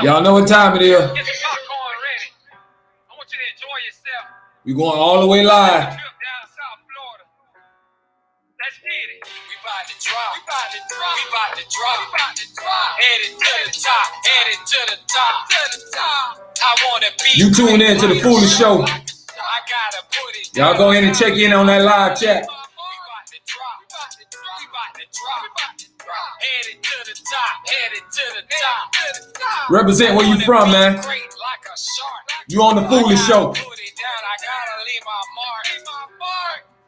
Y'all know what time it is. Get the popcorn ready. I want you to enjoy yourself. We going all the way live. Trip down South Florida. Let's get it. We about to drop. We about to drop. We about to drop. We about to drop. Headed to the top. Headed to the top. To the top. I wanna be. You tune in to the Foolish Show. I gotta put it. Y'all go ahead and check in on that live chat. Headed to the top, headed to the top. Represent where you from, man. You on the Foolish Show.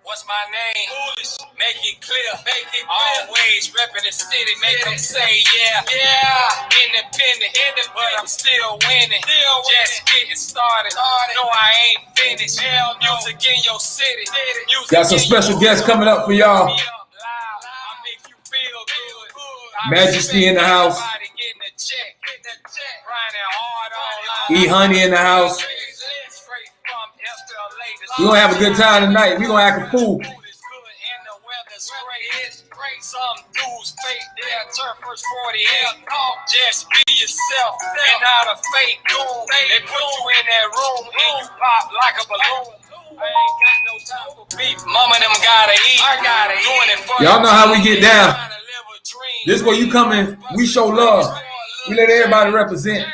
What's my name? Foolish. Make it clear. Make it always repping the city. Make them say, yeah, yeah. Independent, but I'm still winning. Just getting started. No, I ain't finished. Music in your city. Got some special guests coming up for y'all. Majesty in the house. E Honey in the house. We're gonna have a good time tonight. We're gonna act a fool. Some dudes fake their turn first 40 just be yourself and not a fake goon. They put you in that room and you pop like a balloon. I ain't got no time for beef. Mama them gotta eat. I gotta eat. Y'all know how we get down. This way you come in, we show love. We let everybody represent.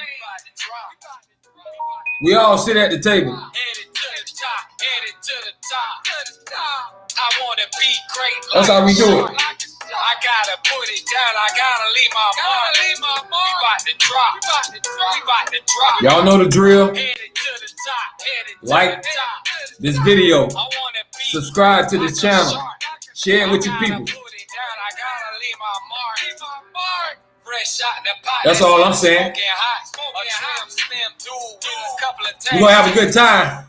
We all sit at the table. That's how we do it. I gotta put it down. I gotta leave my mark. We about to drop. We about to drop. Y'all know the drill. Like this video. Subscribe to this channel. Share it with your people. That's all I'm saying. We're gonna have a good time.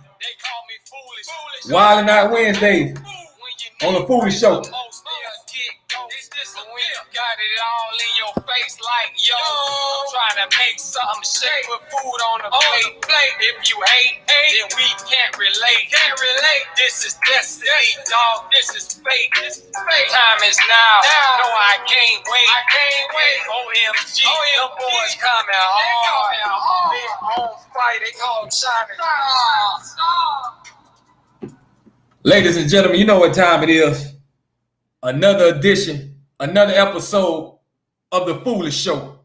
Wild and Out Wednesdays on the Foolish Show. Got it all in your face like yo. I'm trying to make something shake with food on the plate. If you hate, then we can't relate. This is destiny, dog. This is fate. Time is now. No, I can't wait. OMG, them boys coming hard. They on fight. They call shining. Ladies and gentlemen, you know what time it is. Another edition. Another episode of the Foolish Show.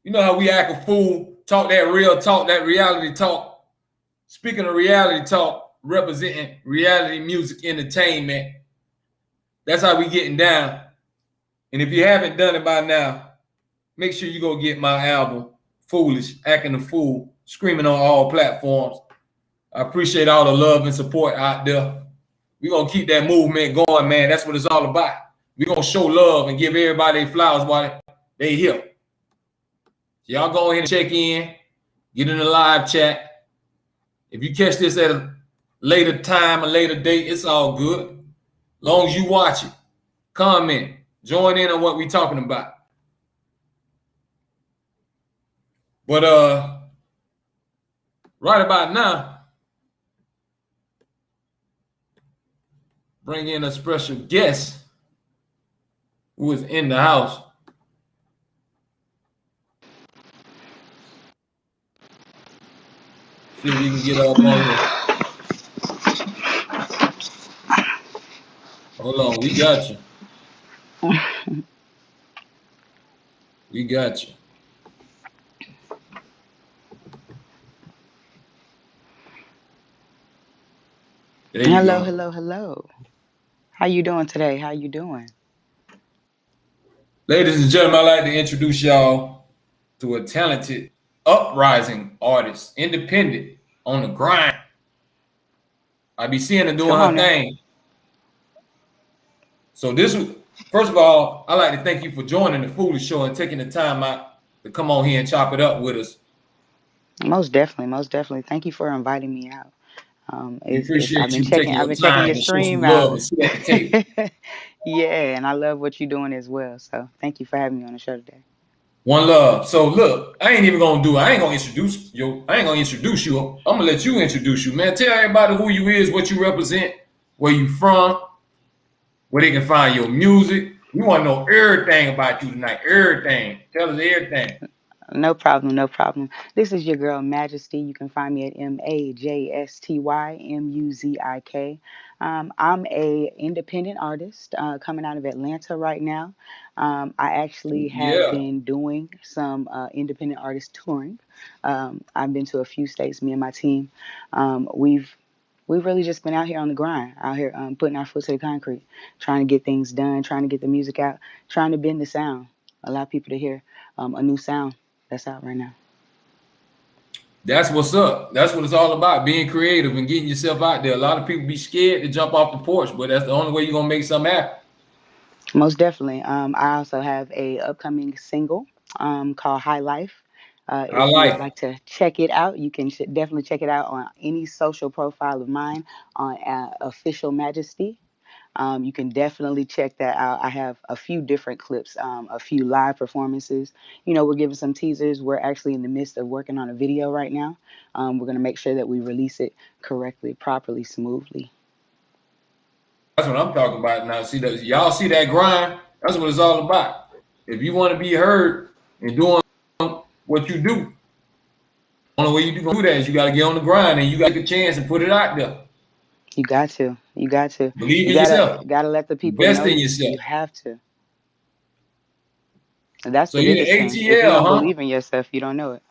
You know how we act a fool, talk that real talk, that reality talk. Speaking of reality talk, representing reality music entertainment. That's how we getting down. And if you haven't done it by now, make sure you go get my album, Foolish, Acting a Fool, streaming on all platforms. I appreciate all the love and support out there. We're going to keep that movement going, man. That's what it's all about. We're going to show love and give everybody flowers while they here. Y'all go ahead and check in. Get in the live chat. If you catch this at a later time, a later date, it's all good. As long as you watch it, comment, join in on what we're talking about. But right about now, bring in a special guest who is in the house. See if we can get up on here. Hold on, we got you. We got you. Hello. How you doing today? How you doing? Ladies and gentlemen, I'd like to introduce y'all to a talented, uprising artist, independent, on the grind. I be seeing her doing her thing. So first of all, I'd like to thank you for joining the Foolish Show and taking the time out to come on here and chop it up with us. Most definitely. Thank you for inviting me out. I've been checking your stream out. Yeah, and I love what you're doing as well. So thank you for having me on the show today. One love. So look, I ain't gonna introduce you. I'm gonna let you introduce you, man. Tell everybody who you is, what you represent, where you from, where they can find your music. We want to know everything about you tonight. Everything. Tell us everything. No problem, no problem. This is your girl Majesty. You can find me at MAJSTYMUZIK. I'm a independent artist coming out of Atlanta right now. I actually have Yeah, been doing some independent artist touring. I've been to a few states. Me and my team. We've really just been out here on the grind, out here putting our foot to the concrete, trying to get things done, trying to get the music out, trying to bend the sound, allow people to hear a new sound that's out right now. that's what's up. That's what it's all about, being creative and getting yourself out there. A lot of people be scared to jump off the porch, but that's the only way you're going to make something happen. Most definitely. I also have a upcoming single called High Life. I If you would like like to check it out, you can definitely check it out on any social profile of mine on Official Majesty. You can definitely check that out. I have a few different clips, a few live performances. We're giving some teasers. We're actually in the midst of working on a video right now. We're going to make sure that we release it correctly, properly, smoothly. That's what I'm talking about now. See that y'all see that grind? That's what it's all about. If you want to be heard and doing what you do, the only way you do that is you got to get on the grind and you got to take a chance and put it out there. You got to. You got to. Believe You in yourself. gotta let the people Invest know in you. yourself. You have to. And that's So the you in biggest thing. If you ATL, don't huh? believe in yourself, you don't know it.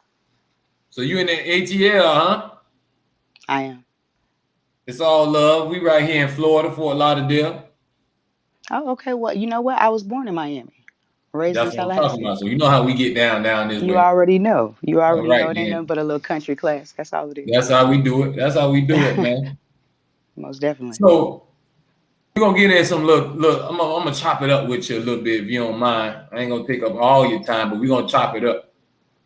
So you in the ATL, huh? I am. It's all love. We right here in Florida, Fort Lauderdale. Oh, okay. Well, you know what? I was born in Miami, raised in That's what I'm talking Tallahassee. about. So you know how we get down this You way. already know. You All already know right, it ain't then. nothing but a little country class. That's all it That's how we do it. That's how we do it, is. man. Most definitely. So we're gonna get in some look. I'm gonna chop it up with you a little bit if you don't mind. I ain't gonna take up all your time, but we're gonna chop it up.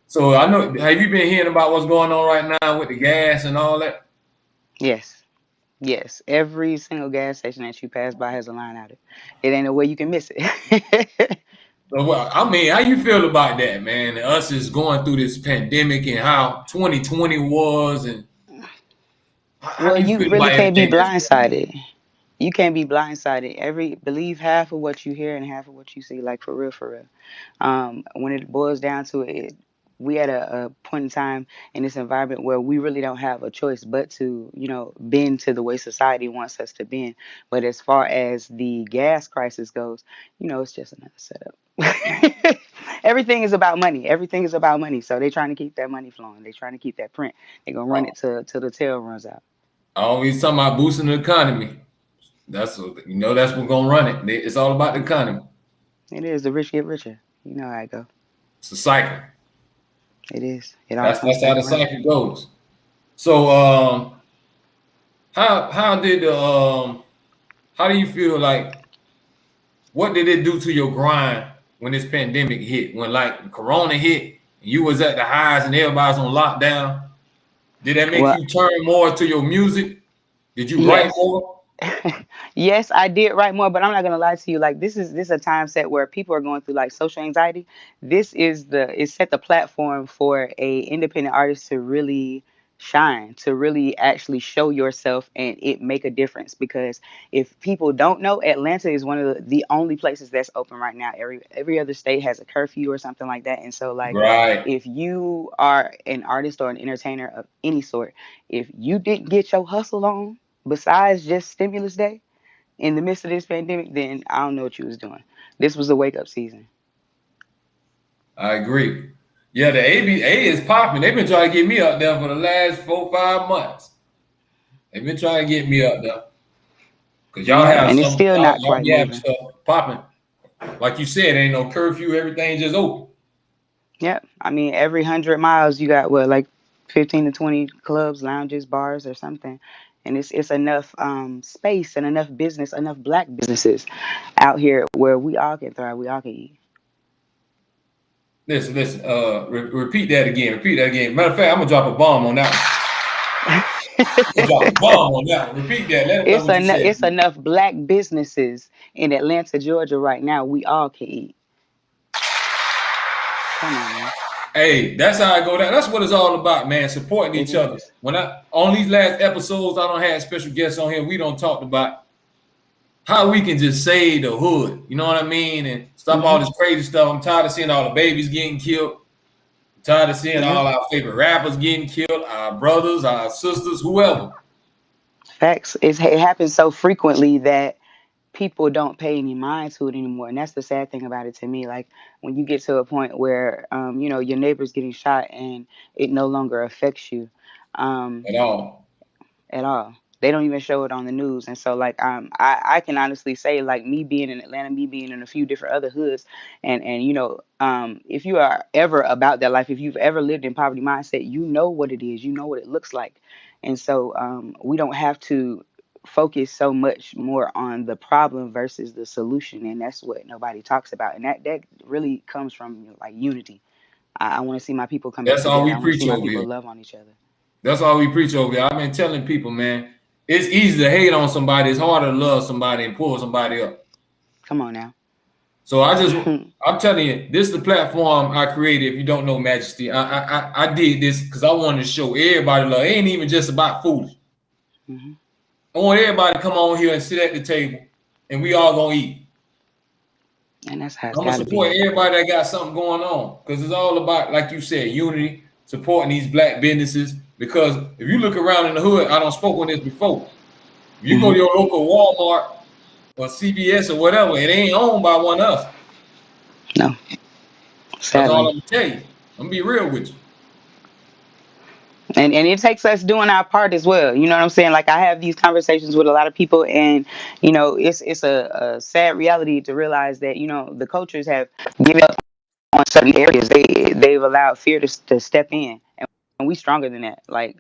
So I know, have you been hearing about what's going on right now with the gas and all that? Yes. Yes. Every single gas station that you pass by has a line out. It ain't no way you can miss it. So, well, I mean, how you feel about that, man? Us is going through this pandemic and how 2020 was, and how Well, do you you feel really about can't be everything that's going on? blindsided. You can't be blindsided. Believe half of what you hear and half of what you see, like for real, for real. When it boils down to it, we at a point in time in this environment where we really don't have a choice but to, bend to the way society wants us to bend. But as far as the gas crisis goes, it's just another setup. Everything is about money. Everything is about money. So they're trying to keep that money flowing. They're trying to keep that print. They're gonna run it till the tail runs out. I always talking about boosting the economy. That's what that's what's gonna run it. It's all about the economy. It is the rich get richer. You know how it go. It's a cycle. It is. It all That's comes that's how back the around. cycle goes. So how did the how do you feel like what did it do to your grind when this pandemic hit? When like Corona hit, you was at the highs and everybody's on lockdown. Did that make Well, you turn more to your music? Did you write yes. more? Yes, I did write more, but I'm not gonna lie to you. Like this is a time set where people are going through like social anxiety. It set the platform for a independent artist to really shine, to really actually show yourself and it make a difference. Because if people don't know, Atlanta is one of the only places that's open right now. Every other state has a curfew or something like that. And so like Right. if you are an artist or an entertainer of any sort, if you didn't get your hustle on besides just stimulus day in the midst of this pandemic, then I don't know what you was doing. This was a wake up season. I agree. Yeah, the ABA is popping. They've been trying to get me up there for the last 4 5 months. They've been trying to get me up there. Cause y'all Yeah, have and it's some still not y'all quite be having moving. stuff popping. Like you said, ain't no curfew, everything just open. Yep. I mean, every 100 miles you got what, like 15 to 20 clubs, lounges, bars, or something. And it's enough space and enough business, enough black businesses out here where we all can thrive, we all can eat. Listen. Repeat that again. Repeat that again. Matter of fact, I'm gonna drop a bomb on that one. Drop a bomb on that one. Repeat that. Let them know what you said. It's enough black businesses in Atlanta, Georgia right now. We all can eat. Come on, man. Hey, that's how I go down. That's what it's all about, man. Supporting It each other. is. When I on these last episodes, I don't have special guests on here. We don't talk about how we can just save the hood. You know what I mean? And stop all Hmm. this crazy stuff. I'm tired of seeing all the babies getting killed. Tired of seeing Yeah. all our favorite rappers getting killed, our brothers, our sisters, whoever. Facts. It happens so frequently that people don't pay any mind to it anymore, and that's the sad thing about it to me. Like when you get to a point where your neighbor's getting shot and it no longer affects you. At all. At all. They don't even show it on the news. And so like I can honestly say, like, me being in Atlanta, me being in a few different other hoods, and if you are ever about that life, if you've ever lived in poverty mindset, you know what it is, you know what it looks like. And so we don't have to focus so much more on the problem versus the solution, and that's what nobody talks about. And that really comes from like unity. I want to see my people come back That's all together. we I want to see preach my over people here. love on each other. That's all we preach over here. I've been telling people, man, it's easy to hate on somebody. It's harder to love somebody and pull somebody up. Come on now. So I'm telling you, this is the platform I created. If you don't know Majesty, I did this because I wanted to show everybody love. It ain't even just about food. Hmm. I want everybody to come on here and sit at the table, and we all gonna eat. And that's how it's I'm gonna got to be. support everybody that got something going on because it's all about, like you said, unity, supporting these black businesses. Because if you look around in the hood, I don't spoke on this before. If you go to Hmm. your local Walmart or CVS or whatever, it ain't owned by one of us. No, That's all sadly. I'm gonna tell you. I'm gonna be real with you. And it takes us doing our part as well. You know what I'm saying? Like I have these conversations with a lot of people, and it's a sad reality to realize that the cultures have given up on certain areas. They've allowed fear to step in, and we stronger than that. Like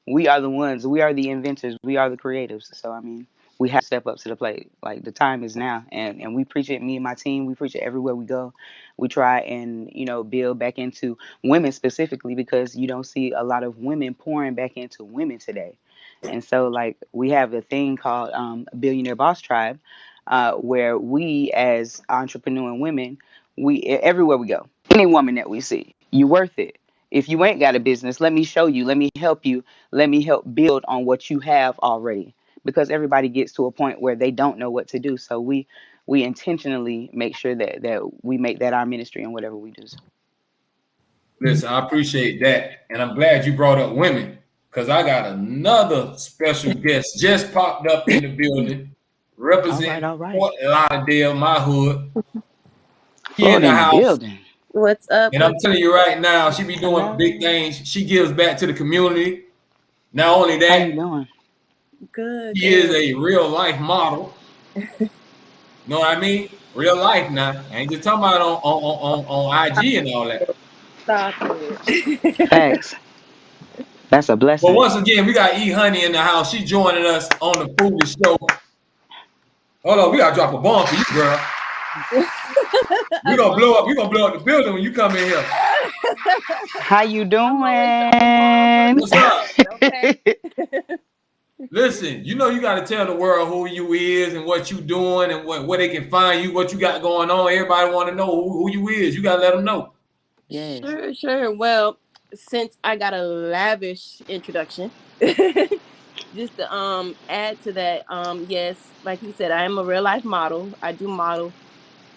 we are the ones, we are the inventors, we are the creatives. So I mean, we have to step up to the plate. Like the time is now, and we preach it. Me and my team, we preach it everywhere we go. We try and build back into women specifically because you don't see a lot of women pouring back into women today. And so like we have a thing called Billionaire Boss Tribe, where we as entrepreneur women, we everywhere we go, any woman that we see, you worth it. If you ain't got a business, let me show you, let me help you, let me help build on what you have already. Because everybody gets to a point where they don't know what to do. So we intentionally make sure that we make that our ministry in whatever we do. Listen, I appreciate that, and I'm glad you brought up women because I got another special guest just popped up in the building, All right, representing all right. Fort Lauderdale, my hood. She in Florida the in the house, building. What's up? and I'm What's telling you right now, she be doing big Hello. things. She gives back to the community. Not only How you that, doing? good? she is Good. a real life model. Know what I mean? Real life now. I ain't just talking about on IG and all that. Stop it. Facts. That's a But blessing. once again, we got E Honey in the house. She joining us on the Foolish Show. Hold on, we gotta drop a bomb for you, girl. We A gonna bomb. blow up. We gonna blow up the building when you come in here. How you I'm always dropping bombs on doing? the What's up? stage. Okay. Listen, you got to tell the world who you is and what you doing and where they can find you, what you got going on. Everybody want to know who you is. You gotta let them know. Yes. Sure, sure. Well, since I got a lavish introduction, just to add to that, yes, like he said, I am a real life model. I do model.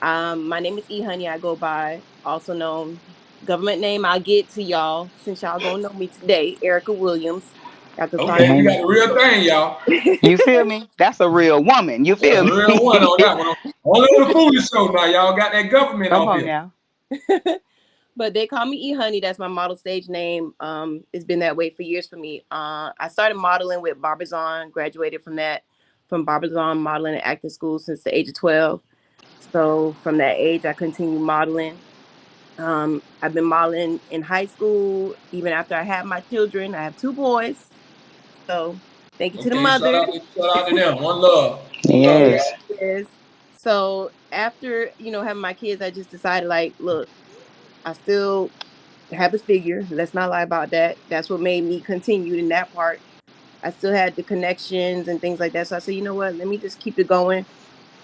My name is E Honey. I go by, also known government name. I'll get to y'all since y'all gonna know me today, Erica Williams. Y'all can find Okay, we Hey, got the real thing, y'all. me. you feel me? That's a real woman. You That's feel a real one me? on that one. Only on the Foolish Show now, y'all got that government Come off on here. now. But they call me E Honey. That's my model stage name. It's been that way for years for me. I started modeling with Barbizon, graduated from Barbizon modeling and acting school since the age of 12. So from that age, I continued modeling. I've been modeling in high school, even after I had my children. I have two boys. So thank you to the Okay, shout mothers. out, shout out to them. One love, Yes, Yes. y'all. yes. So after, having my kids, I just decided like, look, I still have a figure. Let's not lie about that. That's what made me continue in that part. I still had the connections and things like that. So I said, you know what? Let me just keep it going.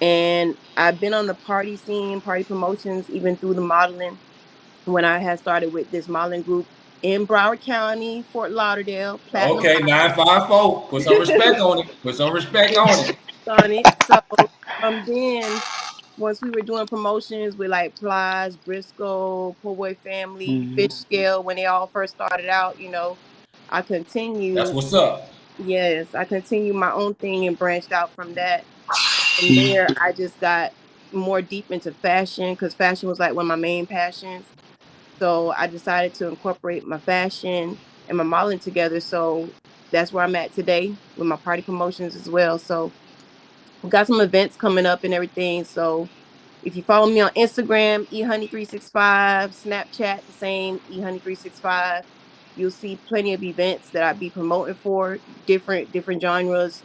And I've been on the party scene, party promotions, even through the modeling when I had started with this modeling group in Broward County, Fort Lauderdale, Platinum Okay, 954. Put some respect on it. Put some respect on it. on it. So from then, once we were doing promotions with like Plies, Briscoe, Poor Boy Family, Mm-hmm. Fish Scale, when they all first started out, I That's continued. what's up. Yes, I continued my own thing and branched out from that. From there, I just got more deep into fashion because fashion was like one of my main passions. So I decided to incorporate my fashion and my modeling together. So that's where I'm at today with my party promotions as well. So we got some events coming up and everything. So if you follow me on Instagram, ehoney365, Snapchat, the same ehoney365, you'll see plenty of events that I be promoting for different genres.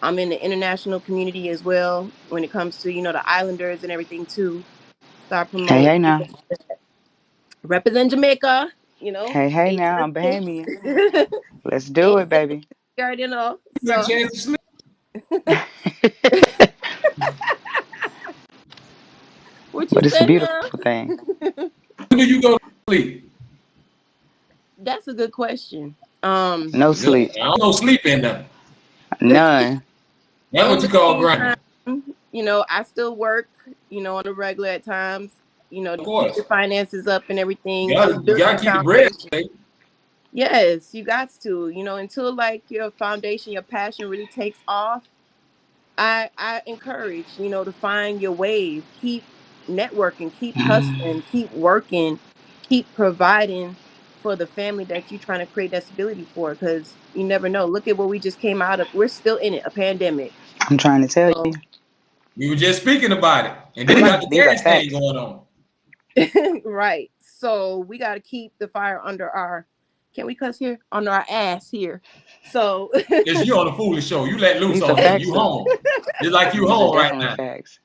I'm in the international community as well when it comes to the Islanders and everything too. Start Hey, promote hey now. represent Jamaica. Hey, hey A to now. I'm the Bahamian. six. Let's do And it, baby. you already know. You get a So chance to sleep. what you But it's a said beautiful thing. now? When do you go to sleep? That's a good question. No Look, sleep. I don't know sleep in them. None. That's In what you call between grinding. time, I still work, on a regular at times, Of to keep course. your finances up and everything, just You building gotta a keep the bread. foundation. Yes, you got to, until like your foundation, your passion really takes off. I encourage, to find your wave, keep networking, keep Mm. hustling, keep working, keep providing for the family that you're trying to create that stability for. Because you never know. Look at what we just came out of. We're still in it, a pandemic. I'm trying to tell you. So, We were just speaking about it. And then we got the These are gas thing facts. going on. right. So we got to keep the fire under our. Can we cuss here? Under our ass here. So It's you on the foolish show. You let loose These are on here. facts, You though. home. Just like you These are home right definitely now. facts.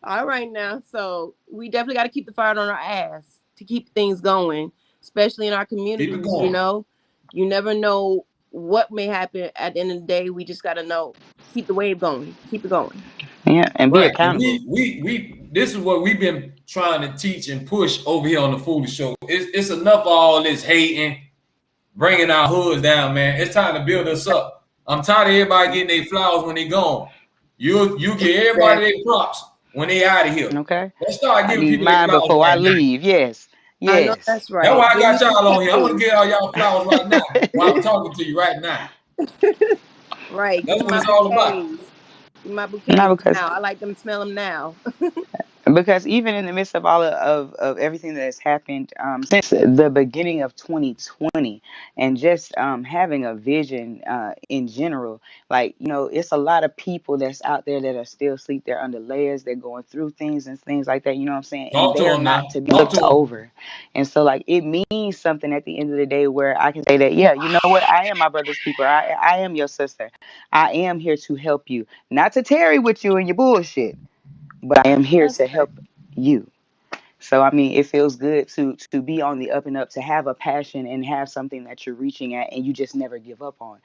all right now. So we definitely got to keep the fire on our ass to keep things going, especially in our Keep it communities. going. You never know what may happen at the end of the day. We just got to know, keep the wave going, keep it going. Yeah, and be Right. And accountable. we this is what we've been trying to teach and push over here on the foolish show. It's enough of all this hating, bringing our hoods down, man. It's time to build us up. I'm tired of everybody getting their flowers when they gone. You get everybody Exactly. their props when they out of here. Okay? Let's start I giving need people their mine flowers before I right now. leave. Yes. I know Yes. that's That's why right. I Give me got y'all some on here. I want to praise. get all y'all flowers right now while I'm talking to you right now. Right. Give That's me what my it's all about. bouquets. Give me my No, bouquets because now. I like them. Smell them now. even in the midst of all of everything that has happened since the beginning of 2020 and just having a vision in general, like it's a lot of people that's out there that are still asleep. They're under layers. They're going through things and things like that, you know what I'm saying, and Talk to they are them now. not to be Talk to looked them. over. And so like it means something at the end of the day where I can say that, yeah, you know what, I am my brother's keeper. I am your sister. I am here to help you, not to tarry with you and your bullshit, but I am here That's to right. help you. So I mean, it feels good to be on the up and up, to have a passion and have something that you're reaching at, and you just never give up on.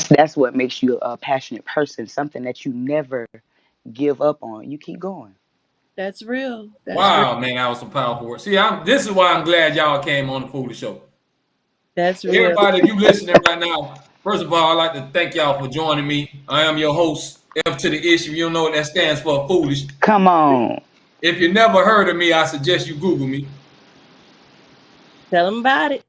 That's what makes you a passionate person. Something that you never give up on. You keep going. That's real. That's real. Wow, man, that was some powerful words. See, this is why I'm glad y'all came on the Foolish Show. That's real. Everybody, if you listening right now, first of all, I'd like to thank y'all for joining me. I am your host, F to the issue. You don't know what that stands for, foolish. Come on. If you never heard of me, I suggest you Google me. Tell them about it.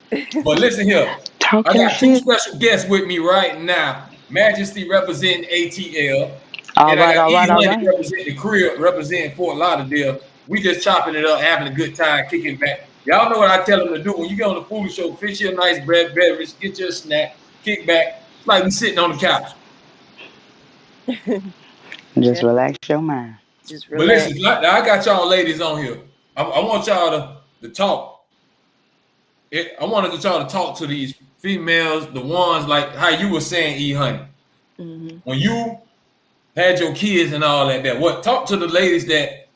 But listen here, Talk I your got two shit. special guests with me right now. Majesty representing ATL, All and I right, got all right, all E-Honey right. representing the crib, representing Fort Lauderdale. We just chopping it up, having a good time, kicking back. Y'all know what I tell them to do. When you get on the Foolish Show, fish your nice bread beverage, get your snack, kick back. It's like we sitting on the couch. Just Yeah, relax your mind. just But relax. listen, I got y'all ladies on here. I want y'all to talk. I wanted y'all to talk to these females, the ones like how you were saying, E-Honey. Hmm. When you had your kids and all that, what talk to the ladies that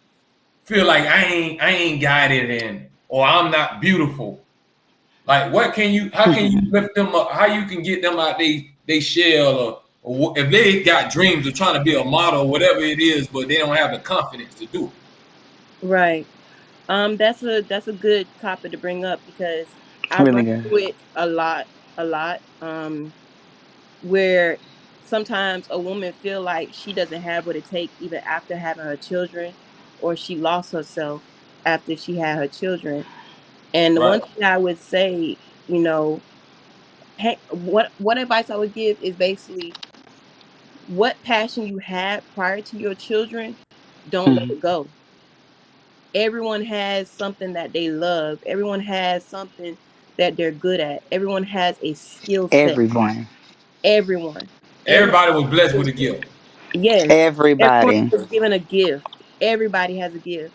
feel like I ain't got it in, or I'm not beautiful. Like how can you lift them up? How you can get them out they shell, or if they got dreams of trying to be a model or whatever it is, but they don't have the confidence to do Right. That's a good topic to bring up because I Really run good. into it a lot. Where sometimes a woman feel like she doesn't have what it takes even after having her children. or she lost herself after she had her children. And the one Right. thing I would say, hey, what advice I would give is basically what passion you had prior to your children, don't let Mm. it go. Everyone has something that they love. Everyone has something that they're good at. Everyone has a skill set. Everyone. Everyone. Everyone Everybody was blessed is with a gift. yes. Everyone Everybody. is given a gift. Everybody has a gift.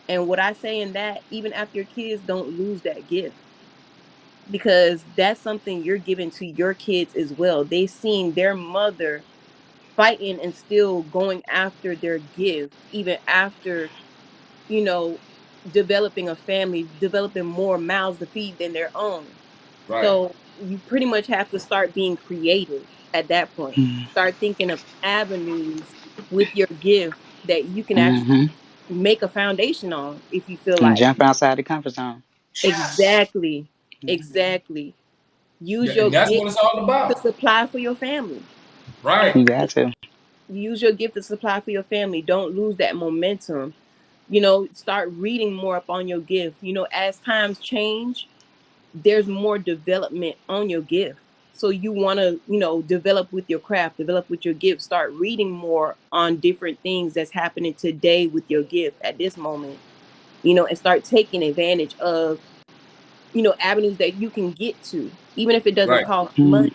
And what I say in that, even after your kids, don't lose that gift. Because that's something you're giving to your kids as well. They've seen their mother fighting and still going after their gift, even after, you know, developing a family, developing more mouths to feed than their own. Right. So you pretty much have to start being creative at that point. Mm. Start thinking of avenues with your gift that you can actually Mm-hmm. make a foundation on if you feel And like. jump outside the comfort zone. Exactly. Mm-hmm. Exactly. Use your And that's gift what it's all to about. supply for your family. And You Right. got to. use your gift to supply for your family. Don't lose that momentum. Start reading more up on your gift. As times change, there's more development on your gift. So you want to, develop with your craft, develop with your gift, start reading more on different things that's happening today with your gift at this moment, and start taking advantage of, avenues that you can get to, even if it doesn't Right. cost Mm. money.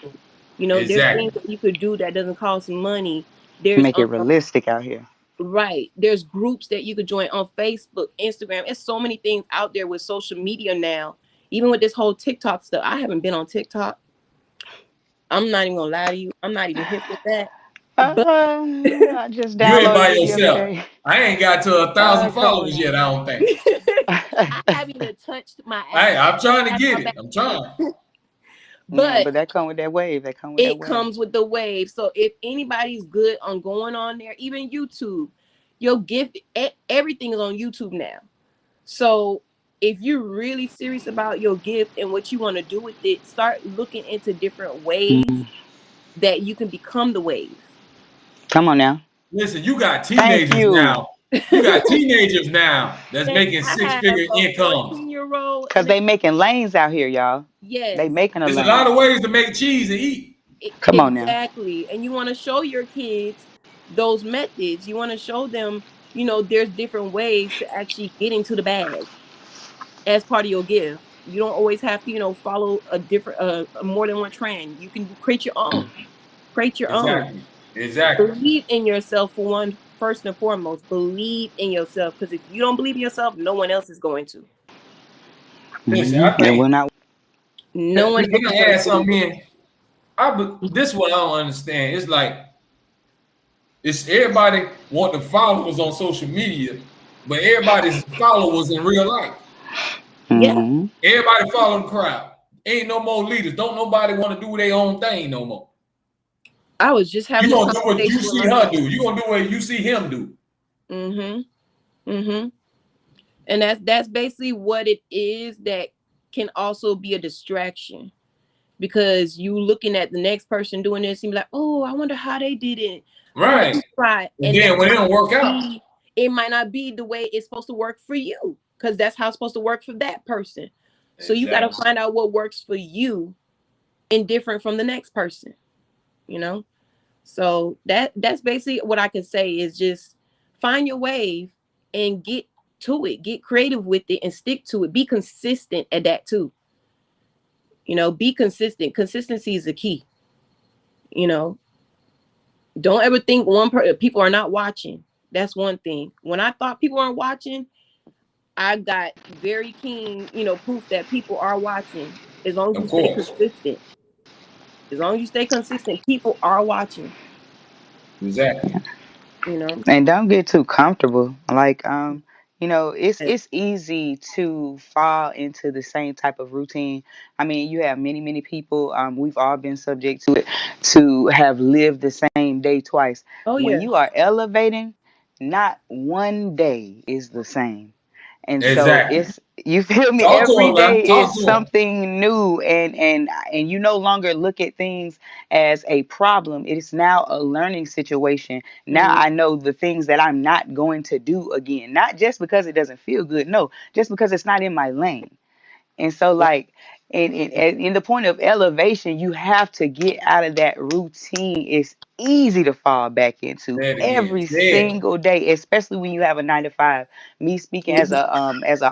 There's things Exactly. that you could do that doesn't cost money. There's Make it realistic out here. right. There's groups that you could join on Facebook, Instagram. It's so many things out there with social media now. Even with this whole TikTok stuff, I haven't been on TikTok. I'm not even gonna lie to you. I'm not even hip with that. But I just You ain't by downloaded it the other yourself. day. I ain't got to 1,000 Come on followers now. yet, I don't think. I haven't even touched my Hey, app. I'm trying to That's how get bad it. I'm it trying. is. Yeah, But but that come with that wave. That come with that it wave. comes with the wave. So if anybody's good on going on there, even YouTube, your gift, everything is on YouTube now. So if you're really serious about your gift and what you want to do with it, start looking into different ways Mm. that you can become the wave. Come on now. Listen, you got Thank teenagers you. now. You got teenagers now that's And making I have six-figure a incomes. 14-year-old Cause and a they making lanes out here, y'all. They yes, making a There's a lot lane. of ways to make cheese and eat. Come on now. exactly. And you want to show your kids those methods. You want to show them, there's different ways to actually get into the bag as part of your gift. You don't always have to, follow a different, more than one trend. You can create your own. Create your own. Exactly. Exactly. Believe in yourself for one, first and foremost. Believe in yourself because if you don't believe in yourself, no one else is going to. Listen, Hmm. I And think, we're not. No one else can is I going add to believe something it. in? This is what I don't understand. It's like it's everybody want the followers on social media, but everybody's followers in real life. Yeah, Hmm. Everybody follow the crowd. Ain't no more leaders. Don't nobody want to do their own thing no more. I was just You having this gonna do what you conversation with see my her son. do. You gonna do what you see him do. Mm-hmm. Mm-hmm. And that's basically what it is that can also be a distraction because you looking at the next person doing this and be like, oh, I wonder how they did it. Oh, let Right. me try. And And then when it don't work out, it might not be the way it's supposed to work for you because that's how it's supposed to work for that person. So you got to exactly. find out what works for you and different from the next person, you know? So that's basically what I can say is just find your wave and get to it. Get creative with it and stick to it. Be consistent at that too. Be consistent. Consistency is the key. You know, don't ever think people are not watching. That's one thing. When I thought people aren't watching, I got very keen, proof that people are watching. As long as you Of stay course. consistent. As long as you stay consistent, people are watching. Exactly. You know. And don't get too comfortable. Like, it's easy to fall into the same type of routine. I mean, you have many, many people. We've all been subject to it to have lived the same day twice. Oh When yeah. you are elevating, not one day is the same. And so Exactly. it's, you feel me, Talk to every him, man. day Talk is to him. something new, and you no longer look at things as a problem. It is now a learning situation. Now Mm-hmm. I know the things that I'm not going to do again, not just because it doesn't feel good, no, just because it's not in my lane. And so, like, in the point of elevation, you have to get out of that routine. It's easy to fall back into Say it again. every Say it. single day, especially when you have a 9 to 5. Me speaking as an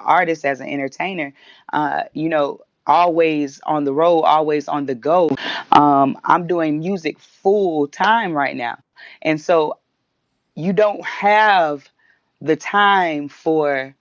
artist, as an entertainer, always on the road, always on the go. I'm doing music full time right now, and so you don't have the time for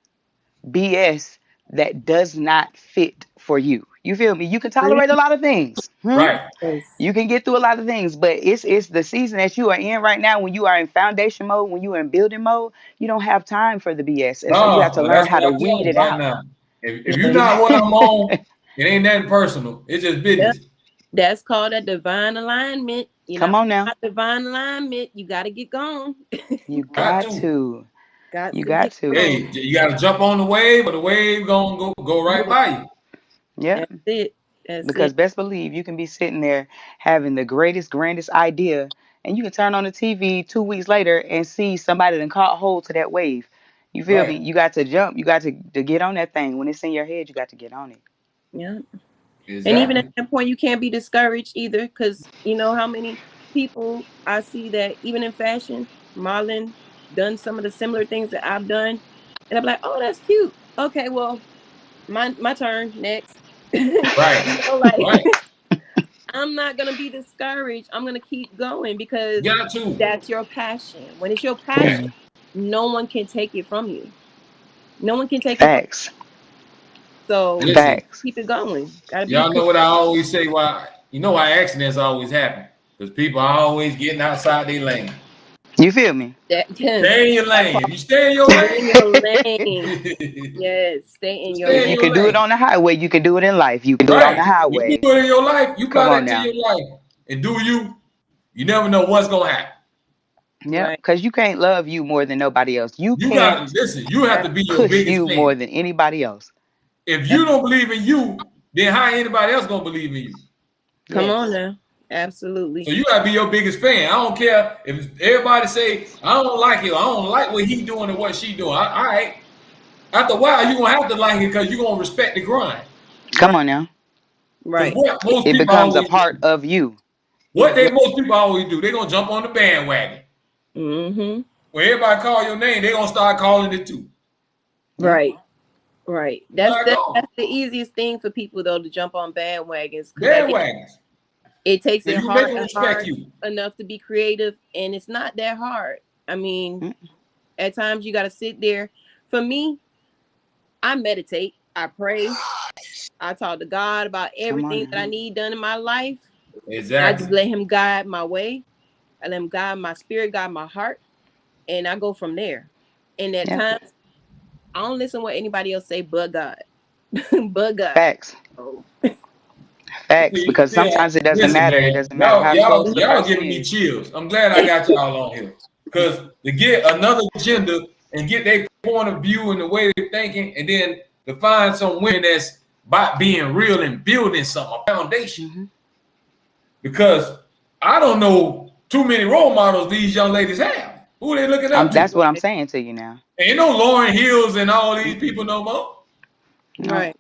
BS that does not fit for you. You feel me? You can tolerate a lot of things. Right. Yes. You can get through a lot of things, but it's the season that you are in right now. When you are in foundation mode, when you are in building mode, you don't have time for the BS, and so you have No, to well, learn that's how what to I tell weed them it right out. now. If you're Yeah. not what I'm on, it ain't nothing personal. It's just Yeah. business. That's called a divine alignment. You're Come not on putting now, out divine alignment. You got to get gone. you Got got to. to, Got you to got get to. gone. Hey, you got to jump on the wave, or the wave gonna go right by you. Yep. That's it. That's Because it. best believe you can be sitting there having the greatest, grandest idea, and you can turn on the TV 2 weeks later and see somebody that caught hold to that wave. You feel me? Right. You got to jump. You got to get on that thing. When it's in your head, you got to get on it. Yeah. And even at Exactly. that point, you can't be discouraged either, because you know how many people I see that even in fashion, Marlon done some of the similar things that I've done, and I'm like, oh, that's cute. Okay, well, my turn next. Right. Like Right. I'm not gonna be discouraged. I'm gonna keep going because Got to. that's your passion. When it's your passion, Mhm. no one can take it from you. No one can take it from Facts. you. So Listen, Facts. keep it going. Gotta be y'all know what I always say. Why accidents always happen? Because people are always getting outside their lane. You feel me? that Stay in your that lane. part. If you stay in your Stay in your lane. lane, Yes, stay in your stay If in you lane. your can do it lane. on the highway, you can do it in life. You can do it on Right. the You do highway. it in your life. You Come apply on that to now. your life. And do you? You never know what's gonna happen. Yep. Right. Because you can't love you more than nobody else. You You got can't to listen. You have to be your push biggest you more fan. than anybody else. If Yep. you don't believe in you, then how anybody else gonna believe in you? Come on Yes. now. So Absolutely. you gotta be your biggest fan. I don't care if everybody say I don't like it. I don't like what he doing and what she doing. All right. After a while, you gonna have to like it because you gonna respect the grind. Come Right. on now. Because Right. what most It people becomes a always part do, of you. Exactly. most people always do, they gonna jump on the bandwagon. Mm-hmm. When everybody call your name, they gonna start calling it too. Yep. Right. Right. There I That's go. the easiest thing for people though to jump on bandwagons, because Bandwagons. it takes So it you make them respect hard you. enough to be creative, and it's not that hard. I mean, Mm. at times you got to sit there. For me, I meditate, I pray, I talk to God about Come on everything that I now. need done in my life. I just Exactly. let Him guide my way. I let Him guide my spirit, guide my heart, and I go from there. And at Yep. times, I don't listen to what anybody else say, but God, but God. Facts. So, Facts. See, Because sometimes it doesn't listen, matter. It man. doesn't matter Y'all, how y'all, close the y'all person giving me is. chills. I'm glad I got y'all on here. Because to get another agenda and get their point of view and the way they're thinking, and then to find some women that's about being real and building something, a foundation. Hmm. Because I don't know too many role models these young ladies have. Who are they looking up That's to? what I'm saying to you now. Ain't no Lauren Hills and all these people Mm-mm. no more. No. right,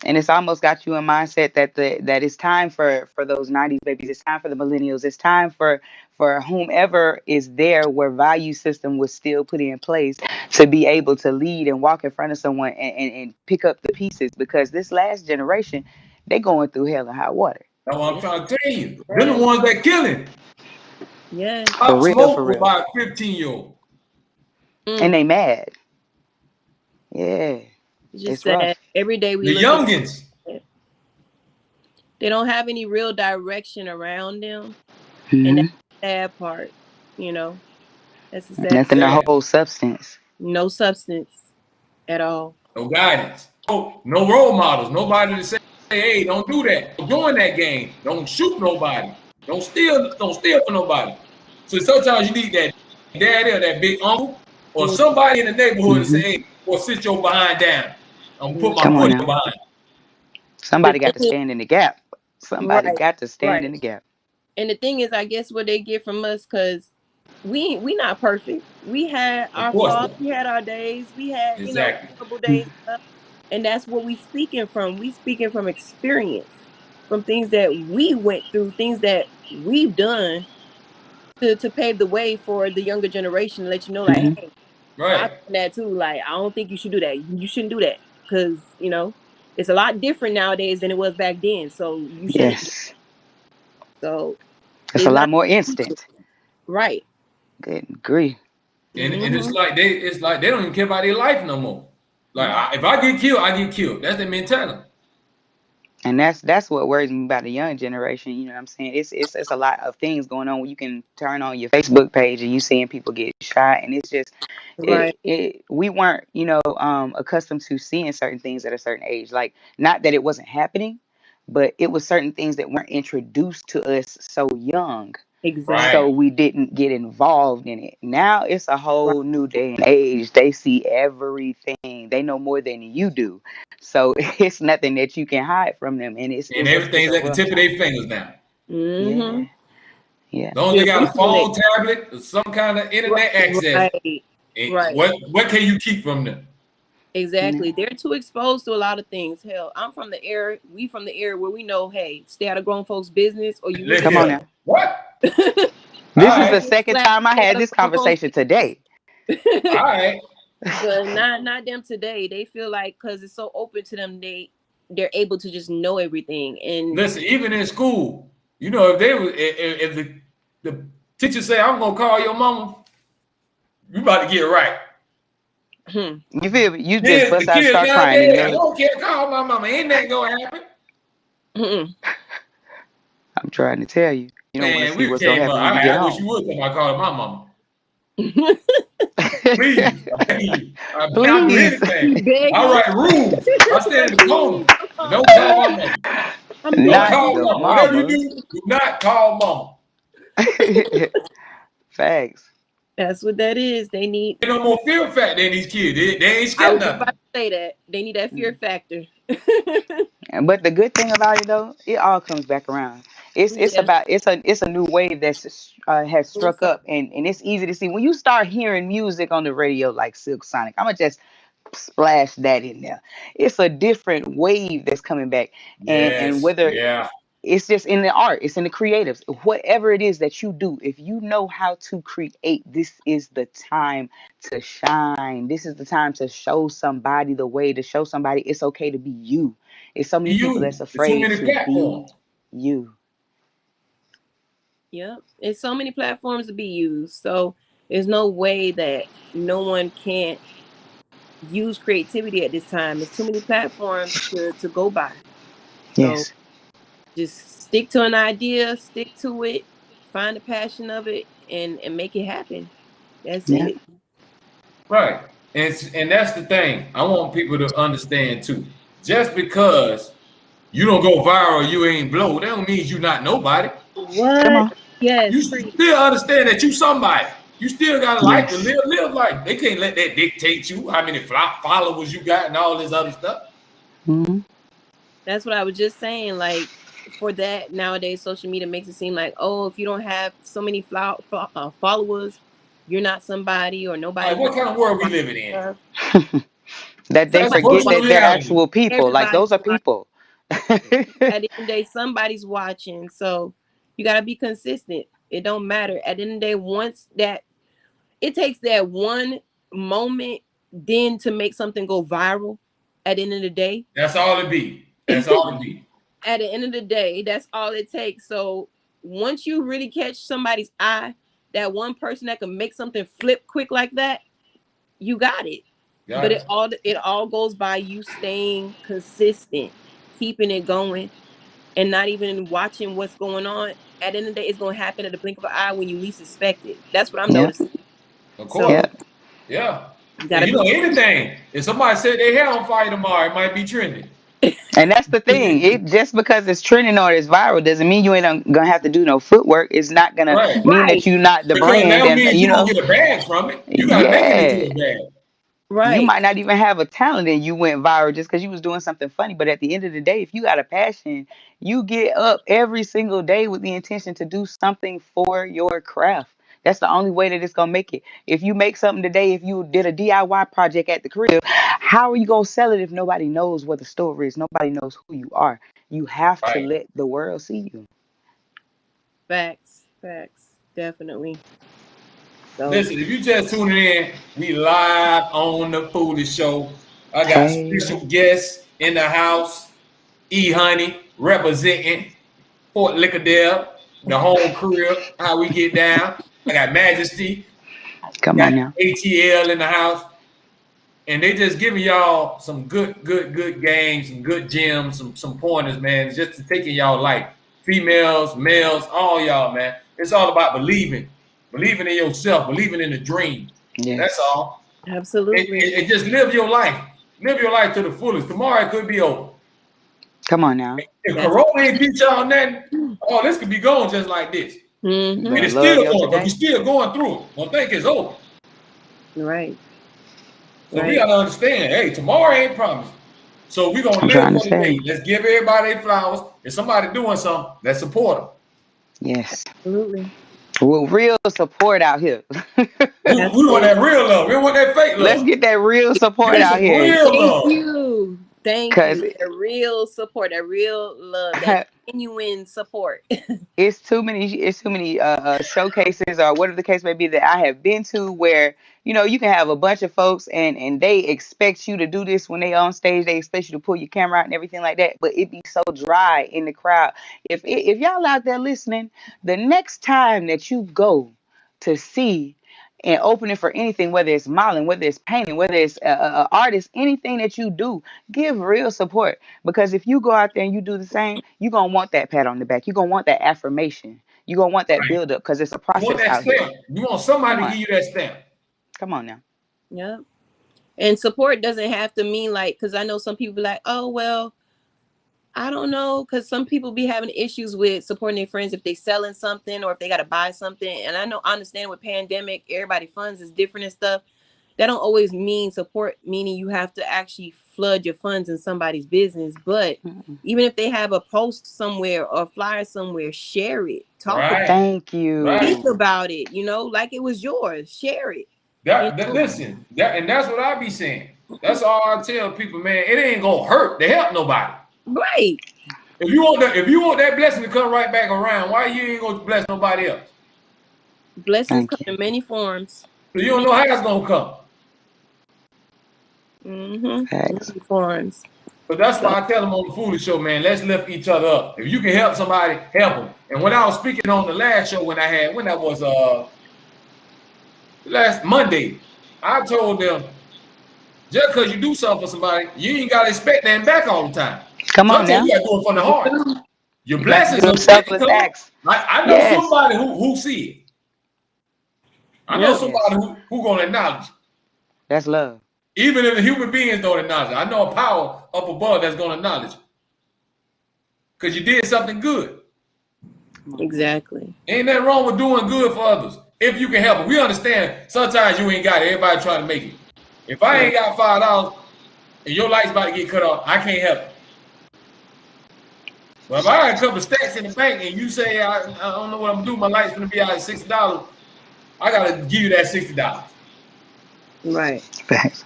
And it's almost got you in mindset that it's time for those 90s babies. It's time for the millennials. It's time for whomever is there where value system was still put in place to be able to lead and walk in front of someone and pick up the pieces, because this last generation, they going through hell and high water. That's what I'm yeah, trying to tell you. They're the yes, ones that killing. yes. For Pop real, Smoke for was real. about 15-year-old. And Mm, they mad. Yeah. it's just It's sad. rough. Every day we The look at youngins. it, they don't have any real direction around them, and Hmm. that's the sad part. You know, that's the sad. Nothing to Sad. hold substance. No substance at all. No guidance. No role models. Nobody to say, hey, don't do that. Don't join that game. Don't shoot nobody. Don't steal from nobody. So sometimes you need that daddy or that big uncle or Mm, somebody in the neighborhood to say, Hmm. hey, or sit your behind down. I'm gonna put my Come on foot in now. your behind. The Somebody got to thing is, stand in the gap. Somebody right, got to stand in right. the gap. And the thing is, I guess what they get from us, because we not perfect. We had Of our course flaws, not. we had our days, we had, Exactly. terrible days Mhm. and stuff. And that's what we speaking from. We speaking from experience, from things that we went through, things that we've done to pave the way for the younger generation to let you know, like, Mhm. hey, I've Right. done that too. Like, I don't think you should do that. You shouldn't do that. Because, it's a lot different nowadays than it was back then. So you shouldn't. Yes. So It's a it's lot not more instant. right. Good grief. And it's Hmm. like they don't even care about their life no more. Like Yeah. if I get killed, I get killed. That's their mentality. And that's what worries me about the young generation. You know what I'm saying? It's a lot of things going on where you can turn on your Facebook page and you seeing people get shot, and it's just Right. we weren't accustomed to seeing certain things at a certain age. Like, not that it wasn't happening, but it was certain things that weren't introduced to us so young, Exactly. Right. so we didn't get involved in it. Now it's a Right. whole new day and age. They see everything. They know more than you do. So it's nothing that you can hide from them. And And it's everything's a at the rough tip of time. their fingers now. Yeah. Hmm. Yeah. As long as Yeah, they got a recently. phone, tablet, or some kind of internet access, Right. Right. what can you keep from them? Yeah. Exactly. They're too exposed to a lot of things. Hell, I'm from the era. We from the era where we know, hey, stay out of grown folks' business, or you will Look get Come on here. now. What? All This is you the right. get second slapped. time I Stay had out of this grown folks' conversation today. All business. right. But not them today. They feel like because it's so open to them, they're able to just know everything. And Listen, even in school, if they was if the teacher say I'm gonna call your mama, you about to get right. hmm, You feel me? You just Kids, the bust out and kids start crying in nowadays, I your don't care. Call my mama. Ain't that gonna happen? hmm. I'm trying to tell you. You don't want to Man, see we what's gonna came up. happen when you get I wish home. you would tell me I called my mama. Please, I beg you. I'll do Please. anything. You I begging. write rules. I stand in the corner. Please, don't And call don't my call my mama. mama. I'm Don't Not begging. call the mama. Whatever you mama. do not call mama. Facts. That's what that is. They need. Ain't no more fear factor in these kids. They ain't I scared was just nothing. about to say that they need that fear factor. But the good thing about it though, it all comes back around. It's Yeah. about it's a new wave that's has Full struck up, circle. and it's easy to see when you start hearing music on the radio like Silk Sonic. I'm gonna just splash that in there. It's a different wave that's coming back, and Yes. whether Yeah. it's just in the art, it's in the creatives, whatever it is that you do, if you know how to create, this is the time to shine. This is the time to show somebody the way, to show somebody it's okay to be you. It's so Be many people that's you. There's too afraid many to be platforms. you. Yeah. It's so many platforms to be used. So there's no way that no one can't use creativity at this time. There's too many platforms to go by. So Yes. just stick to an idea, stick to it, find the passion of it, and make it happen. That's Yeah. it. Right. And that's the thing. I want people to understand too. Just because you don't go viral, you ain't blow, that don't mean you not nobody. Come What? on. Yes, You preach. still understand that you somebody. You still got a life to Yes. live life. They can't let that dictate you, how many followers you got and all this other stuff. Hmm. That's what I was just saying. Like for that nowadays, social media makes it seem like, oh, if you don't have so many followers, you're not somebody or nobody Like, what wants kind of world we to living in? stuff. That they That's a forget Somebody, personal that they're reality. actual people. Like, everybody's those are watching. people. At the end of the day, somebody's watching. So you gotta be consistent. It don't matter. At the end of the day, once that it takes that one moment then to make something go viral at the end of the day. That's all it be. That's all it be. At the end of the day, that's all it takes. So once you really catch somebody's eye, that one person that can make something flip quick like that, you got it. But Got it it. all goes by you staying consistent, keeping it going, and not even watching what's going on. At the end of the day, it's gonna happen at the blink of an eye when you least expect it. That's what I'm Yep. noticing. Of course. So Yep. Yeah. you And gotta be anything. If somebody said their hair on fire tomorrow, it might be trending. And that's the thing. It just because it's trending or it's viral doesn't mean you ain't gonna have to do no footwork. It's not gonna Right. mean that right. you're not the Because brand. that And means you're gonna get a bag from it. You gotta make it into yeah, a bag. You Right. might not even have a talent and you went viral just because you was doing something funny. But at the end of the day, if you got a passion, you get up every single day with the intention to do something for your craft. That's the only way that it's gonna make it. If you make something today, if you did a DIY project at the crib, how are you gonna sell it if nobody knows what the store is? Nobody knows who you are. You have to Right. let the world see you. Facts. Facts. Definitely. So Listen, if you just tuning in, we live on the Foolish Show. I got Hey, special guests in the house. E Honey representing Fort Lickadale, the home crib, how we get down. I got Majesty, come got on now. ATL in the house. And they just giving y'all some good games, some good gems, some pointers, man, just to take in y'all life. Females, males, all y'all, man. It's all about believing in yourself, believing in the dream. That's Yes. all. absolutely. And just live your life. Live your life to the fullest. Tomorrow it could be over. Come on now. If That's Corona ain't teach y'all nothing, oh, this could be going just like this. You mm-hmm. And better it's love still your going, but today. you're still going through it. Don't think it's over. Right. So we Right. gotta understand, hey, tomorrow ain't promised. So we're gonna I'm live trying to for the day. say. Let's give everybody their flowers. If somebody doing something, let's support them. Yes. Absolutely. Well, real support out here. We want that real love. We don't want that fake Let's love. get that real Give support me out some here. real Thank love. you. Thank Cause you. That real support, that real love, that genuine support. it's too many showcases or whatever the case may be that I have been to where you can have a bunch of folks and they expect you to do this when they on stage. They expect you to pull your camera out and everything like that, but it be so dry in the crowd. If y'all out there listening, the next time that you go to see and open it for anything, whether it's modeling, whether it's painting, whether it's a artist, anything that you do, give real support. Because if you go out there and you do the same, you're going to want that pat on the back. You're going to want that affirmation. You're going to want that Right. build up because it's a You want process that out here. stamp. You want Come somebody to on. give you that stamp. Come on now. Yeah. And support doesn't have to mean like, because I know some people be like, oh, well, I don't know, because some people be having issues with supporting their friends if they selling something or if they got to buy something. And I understand with pandemic, everybody funds is different and stuff. That don't always mean support, meaning you have to actually flood your funds in somebody's business. But even if they have a post somewhere or a flyer somewhere, share it. Talk about Right. Thank Right. Think you. about it, like it was yours. Share it. Listen, and that's what I be saying. That's all I tell people, man. It ain't gonna hurt to help nobody. Right. If you want that blessing to come right back around, why you ain't gonna bless nobody else? Blessings Thank come you. in many forms. So you don't know how it's gonna come. Facts. Many forms. But that's So, why I tell them on the Foolish Show, man, let's lift each other up. If you can help somebody, help them. And when I was speaking on the last show, when that was last Monday, I told them, just because you do something for somebody, you ain't gotta expect that back all the time. Come on Sometimes now. you gotta do it from the heart. Your You got to do blessings them are gonna selfless come. acts. I know Yes. somebody who see it. I know Yep. somebody who gonna acknowledge it. That's love. Even if the human beings don't acknowledge it. I know a power up above that's gonna acknowledge it. Because you did something good. Exactly. Ain't nothing wrong with doing good for others. If you can help it. We understand sometimes you ain't got it. Everybody trying to make it. If I ain't got $5 and your light's about to get cut off, I can't help it. But if I got a couple of stacks in the bank and you say I don't know what I'm gonna do, my light's gonna be out at $60, I gotta give you that $60. Right. Facts.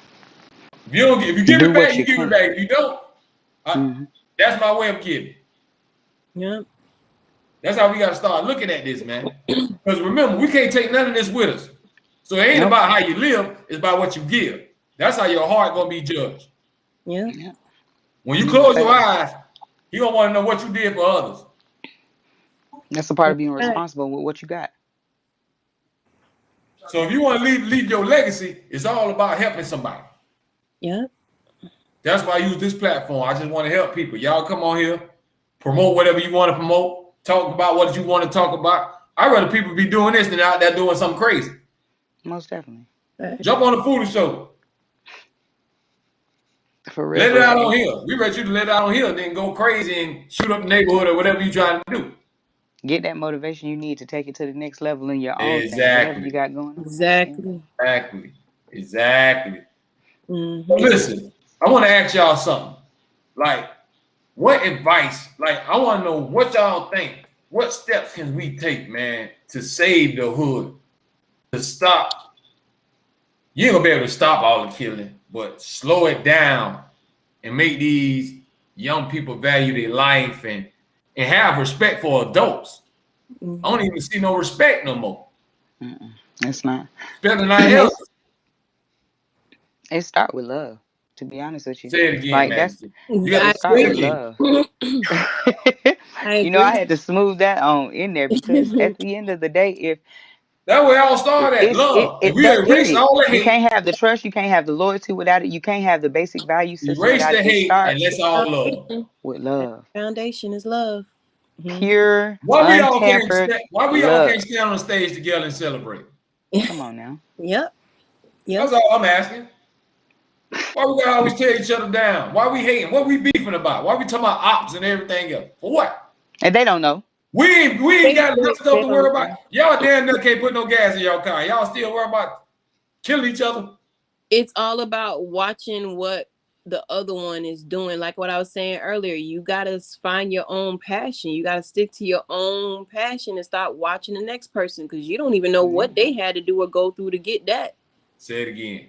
If you give Do it back, what you you give can. it back. If you don't, that's my way of giving. Yep. That's how we gotta start looking at this, man. Because remember, we can't take none of this with us. So it ain't Nope. about how you live, it's about what you give. That's how your heart gonna be judged. Yeah. When you close your eyes, he gonna want to know what you did for others. That's a part of being responsible with what you got. So if you want to leave your legacy, it's all about helping somebody. Yeah. That's why I use this platform. I just want to help people. Y'all come on here, promote whatever you want to promote, talk about what you want to talk about. I'd rather people be doing this than out there doing something crazy. Most definitely. Jump on the Foolish Show. For real. Let it out on here. We ready you to let it out on here, then go crazy and shoot up the neighborhood or whatever you trying to do. Get that motivation you need to take it to the next level in your own thing, whatever Exactly. you got going on. Exactly. Exactly. Mm-hmm. Listen, I want to ask y'all something. Like, what advice? Like, I want to know what y'all think. What steps can we take, man, to save the hood? To stop. You ain't gonna be able to stop all the killing, but slow it down and make these young people value their life and have respect for adults. I don't even see no respect no more. It's not. Especially not elders. It start with love. To be honest with you, Say it again, like Majesty. You got I to it say start it with agree. again. love. I You know, I agree. had to smooth that on in there because at the end of the day, if That way all start at it's love. If we that's erase it. all the You hate, can't have the trust, you can't have the loyalty without it, you can't have the basic value system erase without the it. It hate, and starts let's all love. Foundation. with That love. foundation is love. Mm-hmm. Pure, Why we all can't untampered stand, why we all can't love. stand on stage together and celebrate? Come on now. Yep. That's Yep. all I'm asking. Why we gotta always tear each other down? Why we hating? What we beefing about? Why we talking about ops and everything else? For what? And they don't know. We ain't got enough stuff They to don't worry about. know. Y'all damn near can't put no gas in y'all car. Y'all still worry about killing each other. It's all about watching what the other one is doing. Like what I was saying earlier, you gotta find your own passion. You gotta stick to your own passion and stop watching the next person because you don't even know what they had to do or go through to get that. Say it again.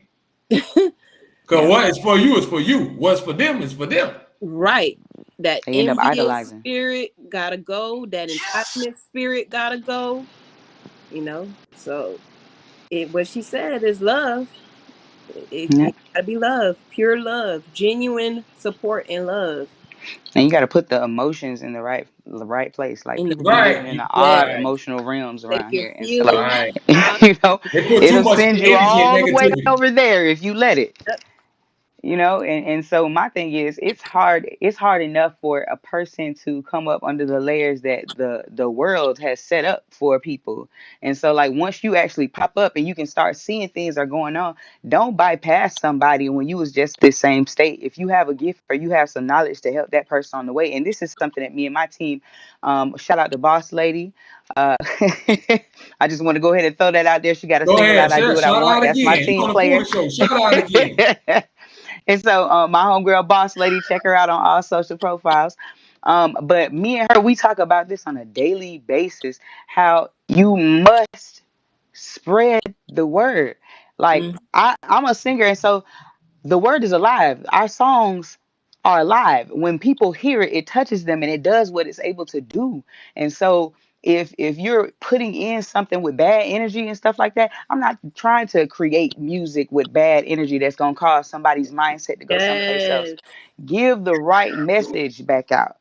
Because Yeah. what is for you is for you. What's for them is for them. Right. That They end up envious idolizing. spirit gotta go. That entitlement spirit gotta go. So what she said is love. Yeah. It gotta be love, pure love, genuine support and love. And you got to put the emotions in the right place. Like In the people be living Right. in the odd yes, Right. emotional realms take around your here, and so feelings Right. out. you know They put too it'll much send you energy and all the way negativity. over there if you let it. And so my thing is it's hard enough for a person to come up under the layers that the world has set up for people. And so like once you actually pop up and you can start seeing things are going on, don't bypass somebody when you was just the same state. If you have a gift or you have some knowledge to help that person on the way, and this is something that me and my team, shout out to boss lady, uh I just want to go ahead and throw that out there. She got a Go single ahead. out, I do what I Shout want. out That's my again. You team on the Foolish player. Show. Shout out again. And so my homegirl boss lady, check her out on all social profiles. But me and her, we talk about this on a daily basis, how you must spread the word. Like Mm, I'm a singer, and so the word is alive. Our songs are alive. When people hear it, it touches them and it does what it's able to do. And so if you're putting in something with bad energy and stuff like that, I'm not trying to create music with bad energy that's gonna cause somebody's mindset to go someplace else. yes, Give the right message back out.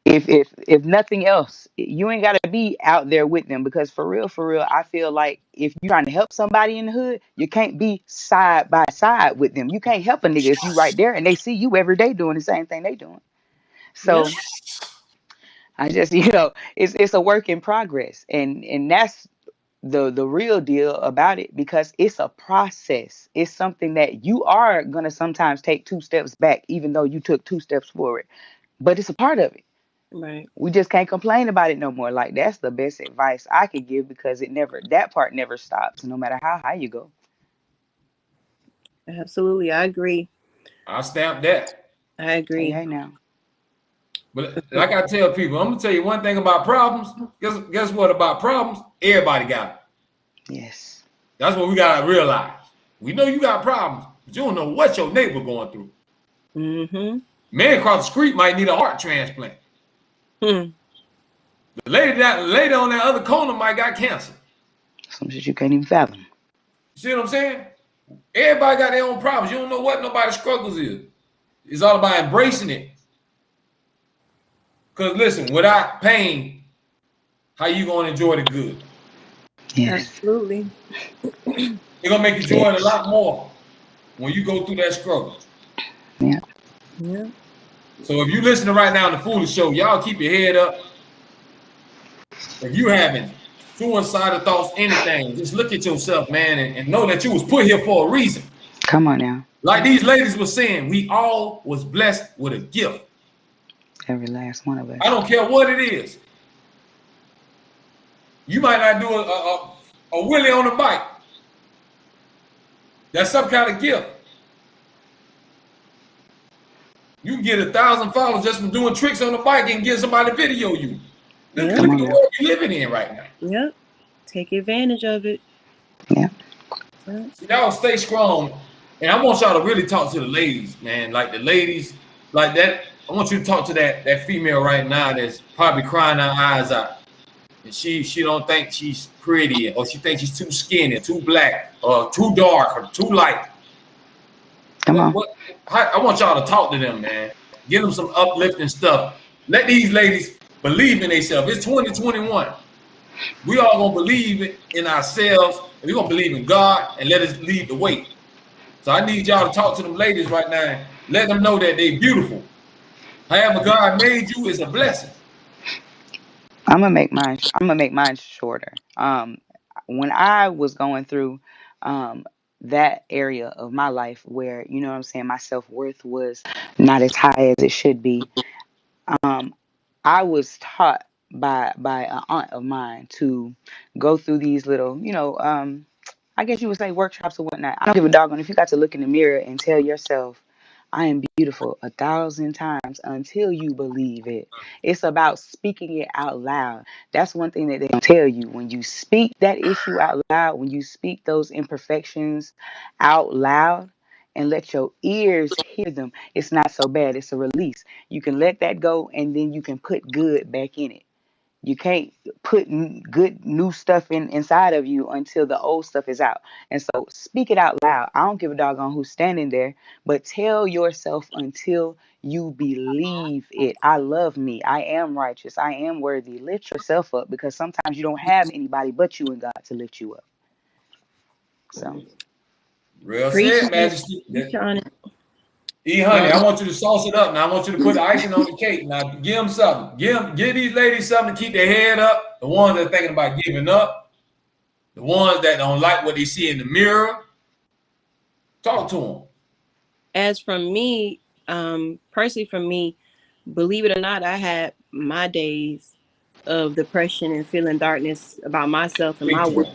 If nothing else, you ain't got to be out there with them, because for real, I feel like if you're trying to help somebody in the hood, you can't be side by side with them. You can't help a nigga if you right there and they see you every day doing the same thing they doing. yep, So I just it's a work in progress, and that's the real deal about it, because it's a process. It's something that you are gonna sometimes take two steps back even though you took two steps forward, but it's a part of it. right, We just can't complain about it no more. Like that's the best advice I could give, because that part never stops no matter how high you go. absolutely, I agree. I stamp that. I Hey, agree. hey now. But like I tell people, I'm gonna tell you one thing about problems. Guess what about problems? Everybody got it. Yes. That's what we gotta realize. We know you got problems, but you don't know what your neighbor going through. Mm-hmm. Man across the street might need a heart transplant. Hmm. The lady on that other corner might got cancer. Some shit you can't even fathom. You see what I'm saying? Everybody got their own problems. You don't know what nobody's struggles is. It's all about embracing it. Because listen, without pain, how you gonna enjoy the good? Yes. Absolutely. It's gonna make you enjoy it a Yes. lot more when you go through that struggle. Yeah. Yeah. So if you listening right now on the Foolish Show, y'all keep your head up. If you having suicidal thoughts, anything, just look at yourself, man, and know that you was put here for a reason. Come on now. Like these ladies were saying, we all was blessed with a gift. Every last one of us. I don't care what it is. You might not do a wheelie on a bike. That's some kind of gift. You can get 1,000 followers just from doing tricks on the bike and get somebody to video you. Look Yeah. at the world you're living in right now. Yep. Take advantage of it. Yeah. Yep. So y'all stay strong. And I want y'all to really talk to the ladies, man. Like the ladies, like that. I want you to talk to that female right now that's probably crying her eyes out. And she don't think she's pretty, or she thinks she's too skinny, too black, or too dark, or too light. Come on. I want y'all to talk to them, man. Give them some uplifting stuff. Let these ladies believe in themselves. It's 2021. We all gonna believe in ourselves, and we're gonna believe in God, and let us lead the way. So I need y'all to talk to them ladies right now and let them know that they're beautiful. However God made you is a blessing. I'm gonna make mine shorter. When I was going through that area of my life where, you know what I'm saying, my self-worth was not as high as it should be, um, I was taught by an aunt of mine to go through these little, I guess you would say workshops or whatnot. I don't give a doggone if you got to look in the mirror and tell yourself, I am beautiful 1,000 times until you believe it. It's about speaking it out loud. That's one thing that they don't tell you. When you speak that issue out loud, when you speak those imperfections out loud and let your ears hear them, it's not so bad. It's a release. You can let that go and then you can put good back in it. You can't put good new stuff inside of you until the old stuff is out. And so speak it out loud. I don't give a doggone who's standing there, but tell yourself until you believe it. I love me. I am righteous. I am worthy. Lift yourself up, because sometimes you don't have anybody but you and God to lift you up. So Real Preach said, on it. Majesty. Preach on it. Honey, I want you to sauce it up. Now I want you to put the icing on the cake. Now give them something. Give these ladies something to keep their head up. The ones that are thinking about giving up. The ones that don't like what they see in the mirror. Talk to them. As from me, personally, for me, believe it or not, I had my days of depression and feeling darkness about myself and my work.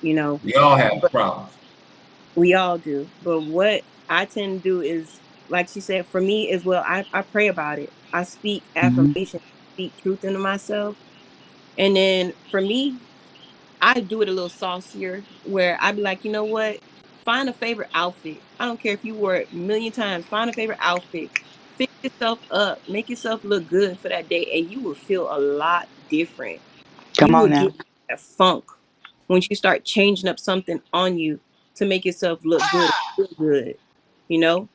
You know, We all have problems. we all do. But what I tend to do is, like she said, for me as well, I pray about it. I speak affirmation, speak truth into myself. And then for me, I do it a little saucier, where I'd be like, you know what? Find a favorite outfit. I don't care if you wore it a million times. Find a favorite outfit. Fix yourself up. Make yourself look good for that day, and you will feel a lot different. come You will on now. get that funk once you start changing up something on you to make yourself look good, feel good. You know,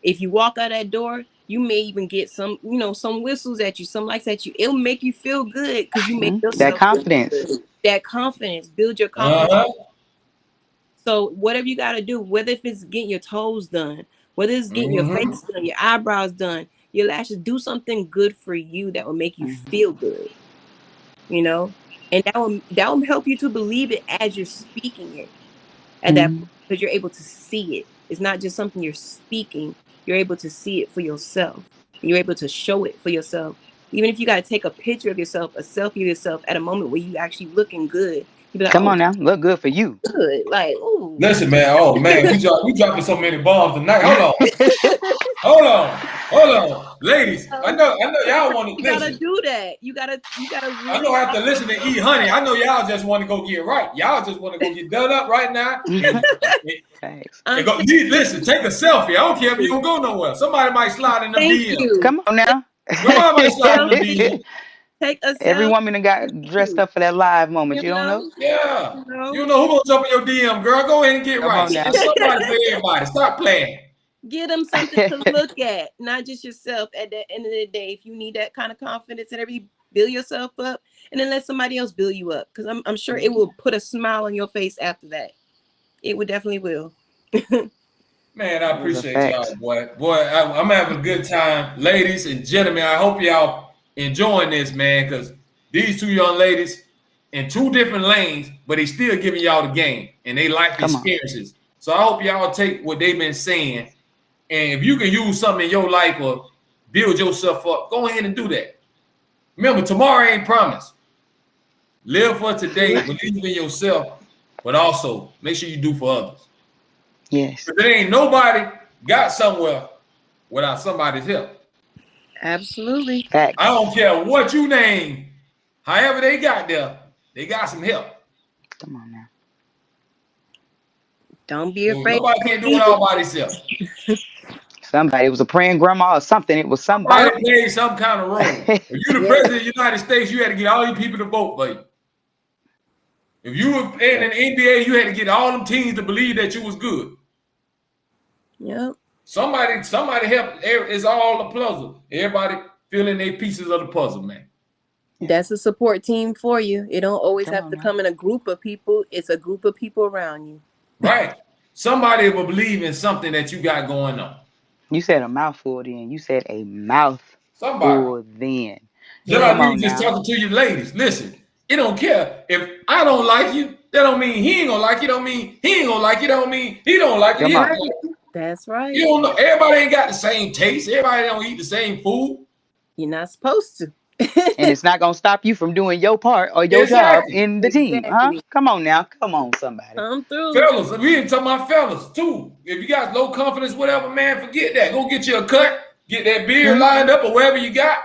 if you walk out that door, you may even get some, some whistles at you, some likes at you. It'll make you feel good because you make That yourself feel confidence. good. That confidence, build your confidence. So whatever you got to do, whether if it's getting your toes done, whether it's getting your face done, your eyebrows done, your lashes, do something good for you that will make you feel good. And that will help you to believe it as you're speaking it at that point, because you're able to see it. It's not just something you're speaking. You're able to see it for yourself. You're able to show it for yourself. Even if you got to take a picture of yourself, a selfie of yourself at a moment where you actually looking good, you be like, Come on now. Look good for you. good. Like, ooh. Listen, man. Oh man, we dropping so many bombs tonight. Hold on, ladies. I know y'all want to listen. You gotta do that. You gotta. I know I have to listen to Honey. I know y'all just want to go get right. Y'all just want to go get done up right now. Thanks. Listen, take a selfie. I don't care if you don't go nowhere. Somebody might slide in the DM. Come on now. Somebody might slide in the DM. Take a selfie. Every woman that got dressed up for that live moment. You don't know? Yeah. You know who gonna jump in your DM, girl? Go ahead and get right. It's somebody for everybody. Stop playing. Get them something to look at, not just yourself. At the end of the day, if you need that kind of confidence and everything, build yourself up, and then let somebody else build you up. Because I'm sure it will put a smile on your face after that. It would definitely will. Man, I appreciate y'all, boy. I'm having a good time. Ladies and gentlemen, I hope y'all enjoying this, man, because these two young ladies in two different lanes, but they still giving y'all the game and they life experiences. So I hope y'all take what they've been saying, and if you can use something in your life or build yourself up, go ahead and do that. Remember, tomorrow ain't promised. Live for today, believe in yourself, but also make sure you do for others. Yes. If there ain't nobody got somewhere without somebody's help. Absolutely. Facts. I don't care what you name. However they got there, they got some help. Come on now. Don't be afraid. Nobody can't do it all by themselves. Somebody, it was a praying grandma or something. It was somebody. Somebody played some kind of role. If you the president of the United States, you had to get all your people to vote for you. If you were in an NBA, you had to get all them teams to believe that you was good. Yep. Somebody helped. It's all a puzzle. Everybody filling their pieces of the puzzle, man. That's a support team for you. It don't always Come have on to now. come in a group of people. It's a group of people around you. Right. Somebody will believe in something that you got going on. You said a mouthful then. You said a mouthful Somebody. then. Just Come like on you just now. talking to your ladies. Listen, it don't care. If I don't like you, that don't mean he ain't gonna like you. Don't mean he ain't gonna like you. Don't mean he don't like you. Come He on. don't like you. That's right. You don't know. Everybody ain't got the same taste. Everybody don't eat the same food. You're not supposed to. And it's not gonna stop you from doing your part or your Exactly. job in the team. Huh? Exactly. Come on now. Come on, somebody. Come through. Fellas, we ain't talking about fellas too. If you got low confidence, whatever, man, forget that. Go get you a cut, get that beard lined up or wherever you got.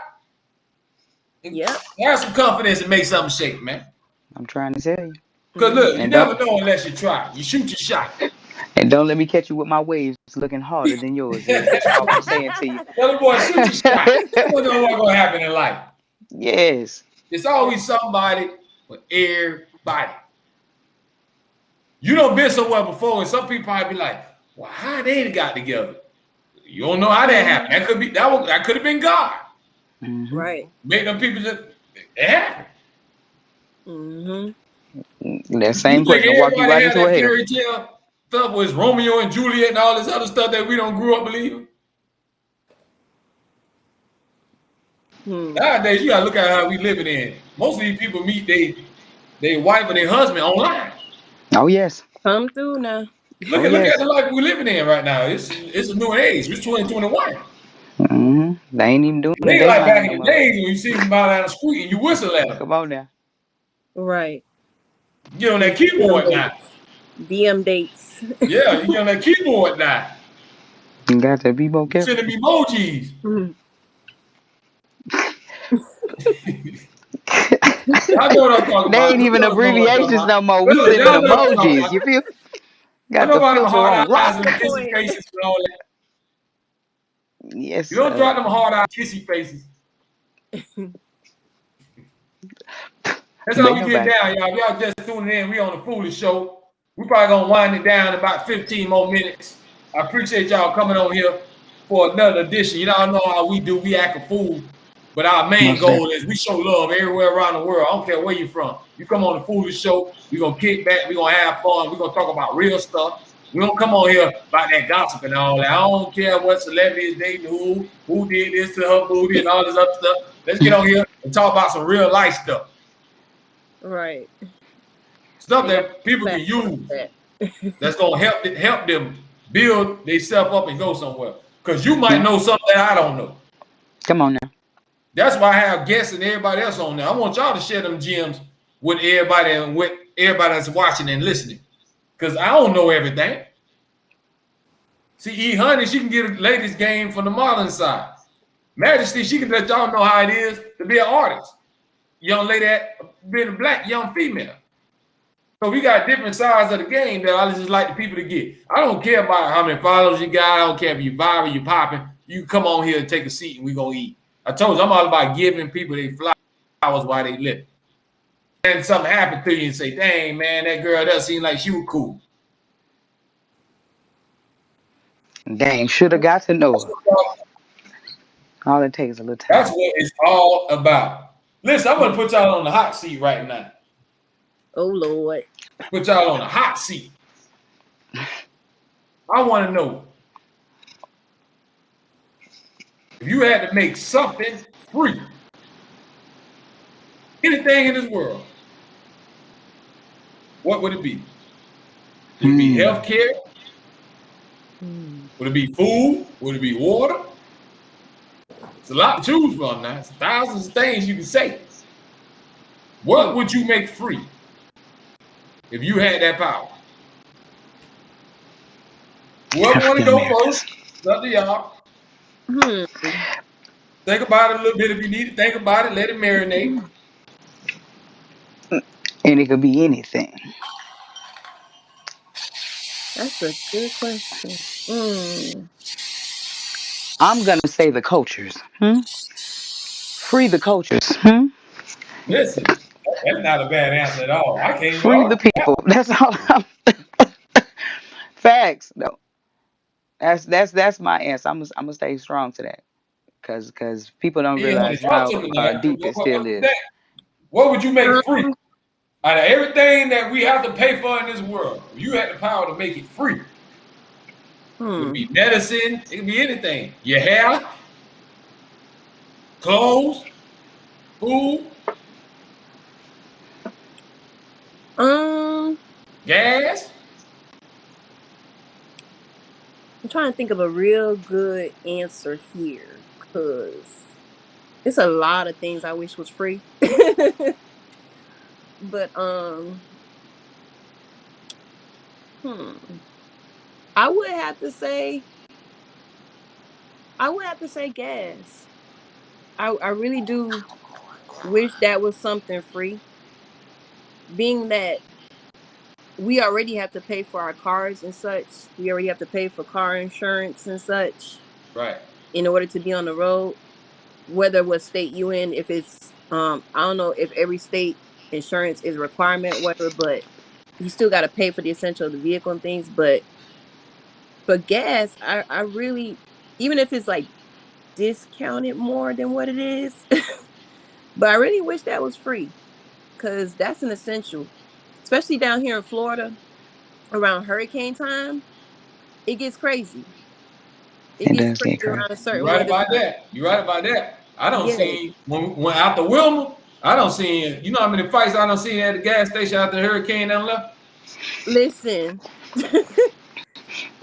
Yep. Have some confidence and make something shake, man. I'm trying to tell you. Because look, you And never don't- know unless you try. You shoot your shot. And don't let me catch you with my waves looking harder than yours is. That's all I'm saying to you. Tell the boy, shoot your shot. You don't know what's going to happen in life. Yes. It's always somebody for everybody. You done been somewhere before, and some people probably be like, well, how they got together? You don't know how that happened. That could have been God. Mhm. Right. Make them people just it happened. That same You think question walk you everybody right had into a that hell. fairy tale stuff was Romeo and Juliet and all this other stuff that we don't grew up believing? Nowadays, you gotta look at how we living in. Most of these people meet their wife or their husband online. Oh yes. Come through now. Look at the life we're living in right now. It's a new age. It's 2021. They ain't even doing It the ain't like back dayline no in the more. days when you see somebody down the street and you whistle at them. Come on now. Right. Get on that keyboard now. DM dates. Yeah, you get on that keyboard now. You got to be more careful. Send them emojis. I know what I'm talking They about. ain't even abbreviations no more. We Fellas, sending y'all know what I'm talking emojis. about. You feel? I Got know the about them filter hard on eyes lock. and kissy faces and all that. Yes. You don't drop them hard eye kissy faces. That's how we get down, y'all. If y'all just tuning in, we on the Foolish Show. We probably gonna wind it down in about 15 more minutes. I appreciate y'all coming on here for another edition. You all know how we do. We act a fool. But our main goal is we show love everywhere around the world. I don't care where you're from. You come on the Foolish Show, we're going to kick back, we're going to have fun, we're going to talk about real stuff. We don't come on here about that gossip and all that. I don't care what celebrity is dating who did this to her booty and all this other stuff. Let's get on here and talk about some real life stuff. Right. Stuff that people can use that's going to help them build themselves up and go somewhere. Because you might know something that I don't know. Come on now. That's why I have guests and everybody else on there. I want y'all to share them gems with everybody and with everybody that's watching and listening. Because I don't know everything. See, E-Honey, she can get a ladies game from the modeling side. Majesty, she can let y'all know how it is to be an artist. Young lady, being a black young female. So we got different sides of the game that I just like the people to get. I don't care about how many followers you got. I don't care if you viral, you popping. You come on here and take a seat and we gonna eat. I told you, I'm all about giving people their flowers while they live. And something happened to you and say, dang, man, that girl does seem like she was cool. Dang, should have got to know her. All it takes is a little time. That's what it's all about. Listen, I'm going to put y'all on the hot seat right now. Oh, Lord. Put y'all on the hot seat. I want to know, if you had to make something free, anything in this world, what would it be? Would it be health care? Would it be food? Would it be water? It's a lot to choose from now. It's thousands of things you can say. What would you make free if you had that power? Whoever want to go first, it's up to y'all. Think about it a little bit if you need to think about it. Let it marinate. And it could be anything. That's a good question. I'm gonna say the cultures. Free the cultures. Listen, that's not a bad answer at all. I can't even Free the argue that. people. That's all. Facts. No, that's my answer. I'm gonna stay strong to that, cause people don't Yeah, honey, realize talk how to me now. deep it still is. What would you make free? Um, Out of everything that we have to pay for in this world, if you had the power to make it free. It could be medicine. It could be anything. Your hair, clothes, food, um, gas. I'm trying to think of a real good answer here, cause it's a lot of things I wish was free. But hmm, I would have to say gas. I really do wish that was something free, being that we already have to pay for our cars and such. We already have to pay for car insurance and such Right. in order to be on the road, whether what state you in, if it's I don't know if every state insurance is a requirement, whatever, but you still gotta pay for the essential of the vehicle and things. But for gas, I really, even if it's like discounted more than what it is, but I really wish that was free, because that's an essential, especially down here in Florida around hurricane time. It gets crazy. It It gets does crazy get crazy. around a You're certain right weather about time. that. You're right about that. I don't Yeah. see when after Wilma, I don't see you know how many fights I don't see at the gas station after the hurricane and left. Listen,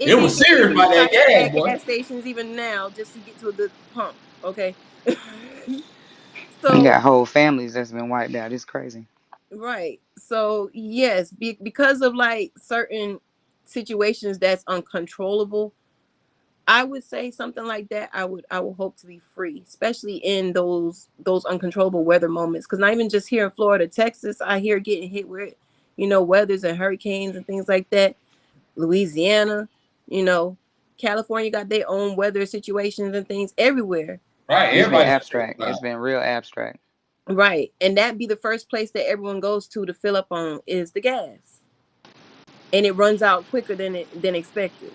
It it be was serious crazy by that fights gas, at boy. gas stations even now just to get to the pump. Okay. You got So whole families that's been wiped out. It's crazy. right. So yes, because of like certain situations that's uncontrollable, I would say something like that. I would hope to be free, especially in those uncontrollable weather moments. Because not even just here in Florida, Texas, I hear getting hit with, weathers and hurricanes and things like that. Louisiana, you know, California got their own weather situations and things everywhere. Right. It's been Everybody abstract. It's been real abstract. Right. And that be the first place that everyone goes to fill up on is the gas. And it runs out quicker than expected.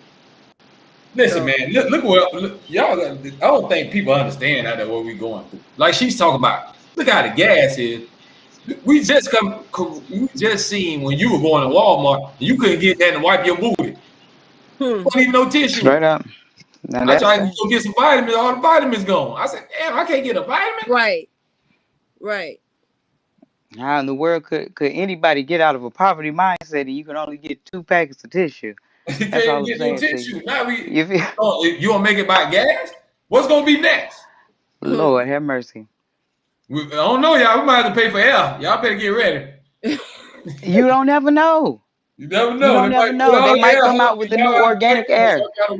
listen, So man. Look, y'all. I don't think people understand how that what we going through. Like she's talking about. Look how the gas is. We just seen when you were going to Walmart, you couldn't get that and wipe your booty. hmm. Wasn't even no tissue. Straight up. Now I that's tried to fact. go get some vitamins. All the vitamins gone. I said, damn, I can't get a vitamin. Right. Right. How in the world could anybody get out of a poverty mindset and you can only get 2 packets of tissue? You can't That's even all I'm get no saying to you. tissue. Now You feel? you gonna make it by gas? What's gonna be next? Lord have mercy. I don't know, y'all. We might have to pay for air. Y'all better get ready. You don't ever know. You never You know. They don't ever might put know. all They the might air come on out with and the new y'all have to pay organic for it. air. So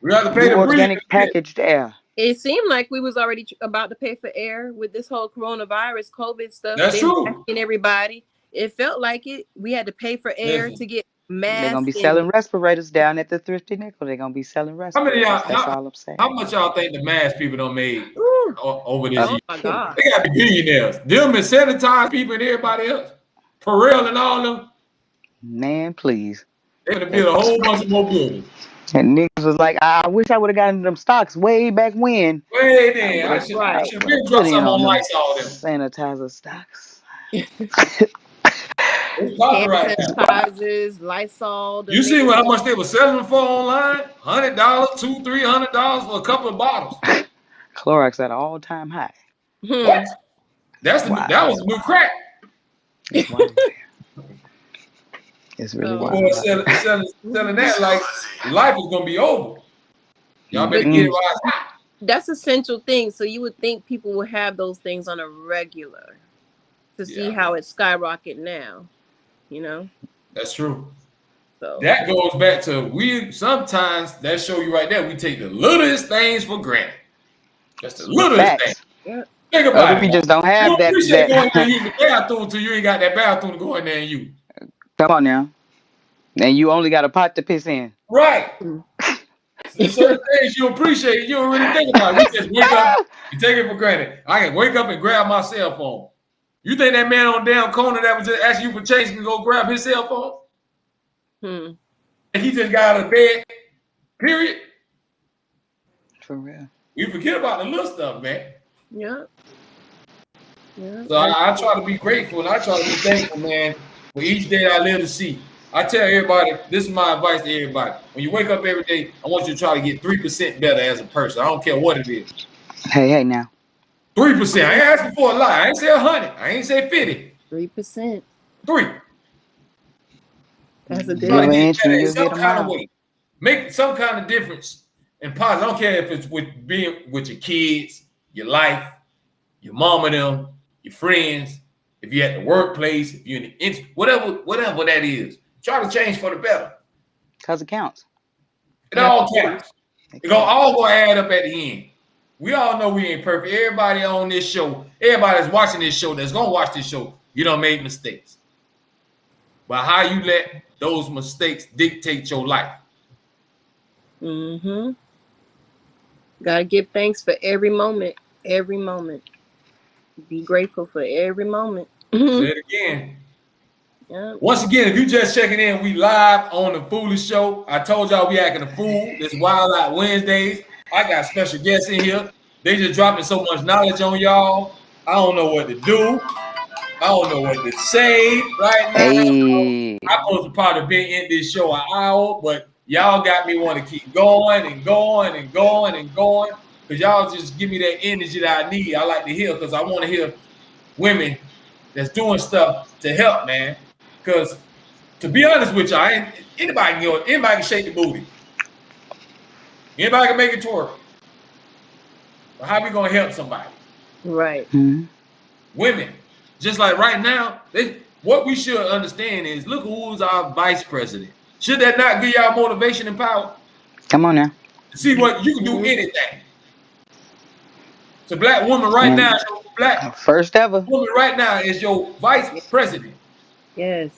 we have to pay New to breathe. organic packaged air. It seemed like we was already about to pay for air with this whole coronavirus, COVID stuff. That's They true. masking everybody. It felt like it. We had to pay for air Listen, to get They're gonna be masks and selling respirators down at the Thrifty Nickel. They're gonna be selling how many of respirators. y'all? That's all I'm saying. How much y'all think the mask people don't made ooh, over this A year? oh my killing. god. They gotta be billionaires. Them and sanitize people and everybody else. Perel and all them. Man, please. They're gonna That, build a whole bunch of more buildings. and niggas was like, I wish I would have gotten them stocks way back when. Wait I then, would have I I Right. should would have been put drop in some on on them Lysol them. sanitizer stocks. It's Hand copyright now. sanitizers, Lysol, the You see latest how one. much they were selling them for online? $100, $200-$300 for a couple of bottles. Clorox at an all-time high. What? Hmm. It's That wild. was the new crack. It's wild out here. It's really So Boy, wild out here. selling that like life is gonna be over. Y'all better but get it Mm-mm. right now. that's essential thing. So you would think people would have those things on a regular to see Yeah, how it's skyrocket now, you know? that's true. So that goes back to we sometimes that show you right there. We take the littlest things for granted. Just the littlest thing. Facts. yeah. Think Other about it. people just don't You have don't that. appreciate going in there and using the bathroom until you ain't got that bathroom to go in there and use. Come on now. And you only got a pot to piss in. Right. Mm. There's certain things you appreciate, you don't really think about it. We just wake up and take it for granted. I can wake up and grab my cell phone. You think that man on the damn corner that was just asking you for change can go grab his cell phone? Hmm. And he just got out of bed, period. For real. We forget about the little stuff, man. Yeah. Yeah. So I try to be grateful and I try to be thankful, man, for each day I live to see. I tell everybody, this is my advice to everybody. When you wake up every day, I want you to try to get 3% better as a person. I don't care what it is. Hey now. 3%. I ain't asking for a lot. I ain't say 100. I ain't say 50. 3%. 3. That's a Give Try to an good. get inch better and in you'll some get a kind of mile. way. Make some kind of difference and positive. I don't care if it's with being with your kids, your life, your mom and them, your friends, if you're at the workplace, if you're in the whatever that is. Try to change for the better. Because it counts. It all counts. It It gonna counts. all gonna add up at the end. We all know we ain't perfect. Everybody on this show, everybody that's watching this show, that's gonna watch this show, you don't make mistakes. But how you let those mistakes dictate your life. Mm-hmm. Gotta give thanks for every moment. Every moment. Be grateful for every moment. Say it again. Yeah. Once again, if you just checking in, we live on the Foolish Show. I told y'all we acting a fool. This Wild Out Wednesdays. I got special guests in here. They just dropping so much knowledge on y'all. I don't know what to do. I don't know what to say right now. Hey. I'm supposed to probably be in this show an hour, but y'all got me want to keep going and going and going and going because y'all just give me that energy that I need. I like to hear because I want to hear women that's doing stuff to help, man. Because to be honest with you, anybody can shake the booty. Anybody can make it twerk. But how we gonna help somebody? Right. Mm-hmm. Women, just like right now, what we should understand is look who's our vice president. Should that not give y'all motivation and power? Come on now. See what you can do anything. So black woman right now, black First ever woman right now is your vice president. Yes.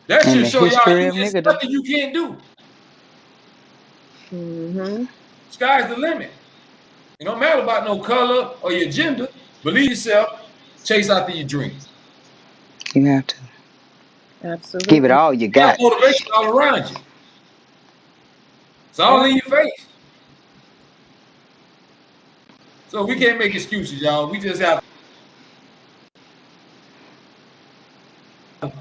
That in should the show y'all history of it's niggerdom. nothing you can't do. Mm-hmm. Sky's the limit. It don't matter about no color or your gender. Believe yourself. Chase after your dreams. You have to. Absolutely. Give it all you You have got. motivation all around you. It's all in your face. So we can't make excuses, y'all. We just have to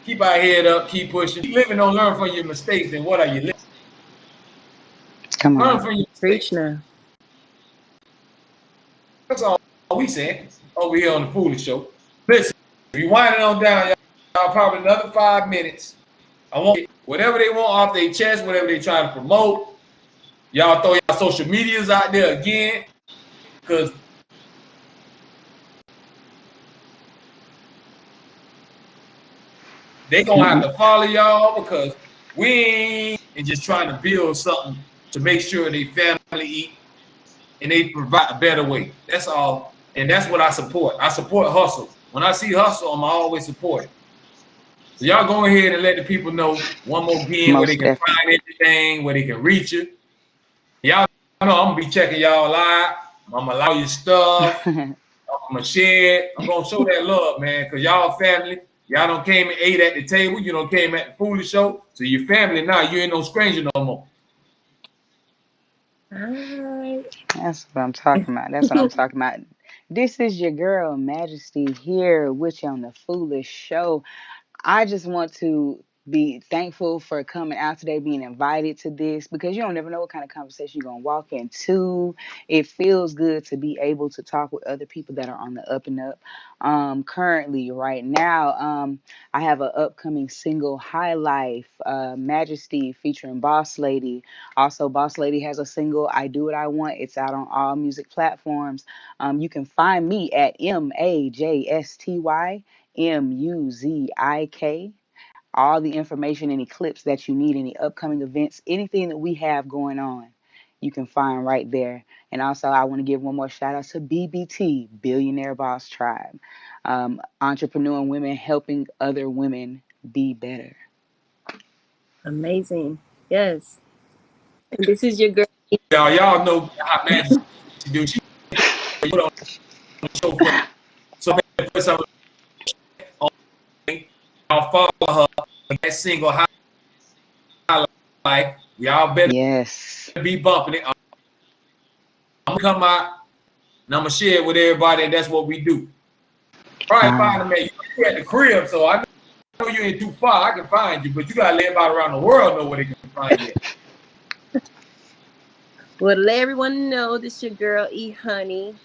keep our head up, keep pushing. Keep living, don't learn from your mistakes. Then what are you living? Come on. Learn Now. from your Preach mistakes. now. That's all we saying over here on the Foolish Show. Listen, if you wind it on down, y'all probably another 5 minutes. I want whatever they want off their chest, whatever they trying to promote. Y'all throw y'all social medias out there again, because they gonna have to follow y'all because we ain't and just trying to build something to make sure they family eat and they provide a better way. That's all. And that's what I support. I support hustle. When I see hustle, I'm always support it. So y'all go ahead and let the people know one more again where they Most can definitely. find everything, where they can reach you. Y'all know I'm gonna be checking y'all live. I'm gonna allow your stuff. I'm gonna share it. I'm gonna show that love, man, because y'all family. Y'all don't came and ate at the table. You don't came at the Foolish Show. So your family now, you ain't no stranger no more. All right. That's what I'm talking about. That's what I'm talking about. This is your girl, Majesty, here with you on the Foolish Show. I just want to be thankful for coming out today, being invited to this, because you don't never know what kind of conversation you're going to walk into. It feels good to be able to talk with other people that are on the up and up. Currently, right now, I have an upcoming single, High Life, Majesty, featuring Boss Lady. Also, Boss Lady has a single, I Do What I Want. It's out on all music platforms. You can find me at MAJSTY. MUZIK all the information, any clips that you need, any upcoming events, anything that we have going on, you can find right there. And also, I want to give one more shout out to BBT, Billionaire Boss Tribe, entrepreneur women helping other women be better. Amazing. Yes. And this is your girl. Y'all know how Majesty do. She put on the show for so first y'all follow her on that single highlight. Y'all better Yes. be bumping it. I'm gonna come out and I'm gonna share it with everybody, and that's what we do. Probably find them you at the crib, so I know you ain't too far. I can find you, but you gotta let everybody around the world know where they can find you. Well, to let everyone know, this your girl E Honey,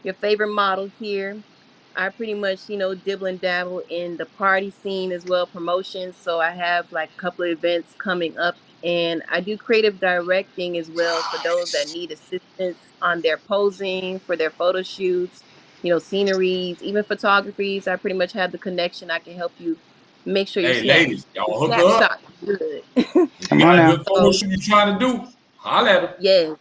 your favorite model here. I pretty much, dibble and dabble in the party scene as well, promotions. So I have like a couple of events coming up, and I do creative directing as well for those that need assistance on their posing, for their photo shoots, sceneries, even photographies. I pretty much have the connection. I can help you make sure Hey, ladies, y'all hook her up. Good. Come on now. Good photo shoot you trying to do? Holla at her. Yes.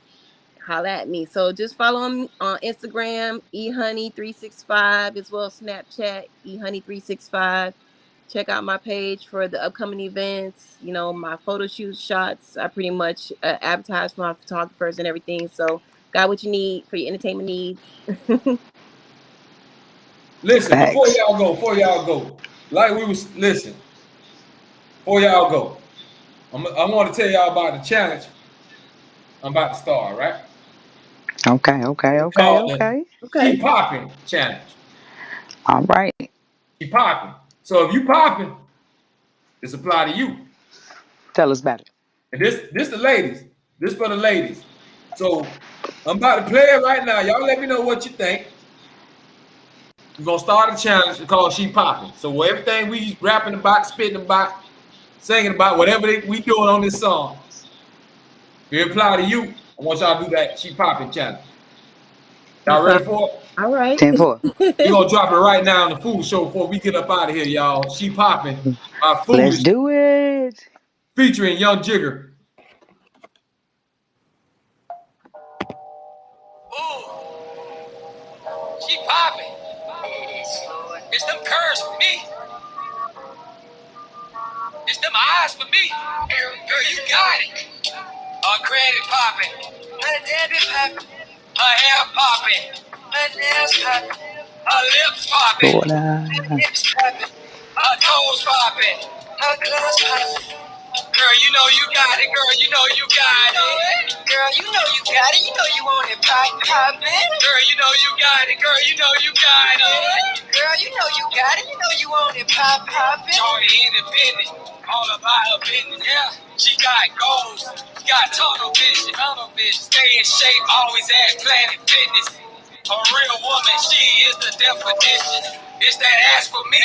Holla at me. So just follow me on Instagram, ehoney365, as well as Snapchat, ehoney365. Check out my page for the upcoming events, my photo shoot shots. I pretty much advertise for my photographers and everything. So got what you need for your entertainment needs. Listen, Facts. before y'all go, like we was listen. Before y'all go, I want to tell y'all about the challenge I'm about to start. Right? Okay. Okay. Keep popping challenge. All right. Keep popping. So if you popping, this apply to you. Tell us about it. And this the ladies. This for the ladies. So I'm about to play it right now. Y'all let me know what you think. We're gonna start a challenge called She Popping. So everything we rapping about, spitting about, singing about, whatever we doing on this song, if it apply to you, I want y'all to do that She Popping challenge. Y'all ready for it? All right. 10-4. We're gonna drop it right now on the Fool Show before we get up out of here, y'all. She Popping by Foolish. Let's do it. Featuring Young Jigger. She popping. It's them curves for me. It's them eyes for me. Girl, you got it. Her credit popping. Her debit popping. Her hair popping. Her nails popping. Her lips popping. Florida. Her hips popping. Her toes popping. Her clothes popping. Girl, you know you got it. Girl, you know you got it. Girl, you know you got it. You know you want it poppin'. Girl, you know you got it. Girl, you know you got it. Girl, you know you got it. You know you want it poppin'. Shorty independent, all about her business. Yeah, she got goals. She got tunnel vision. Stay in shape, always at Planet Fitness. A real woman, she is the definition. It's that ass for me.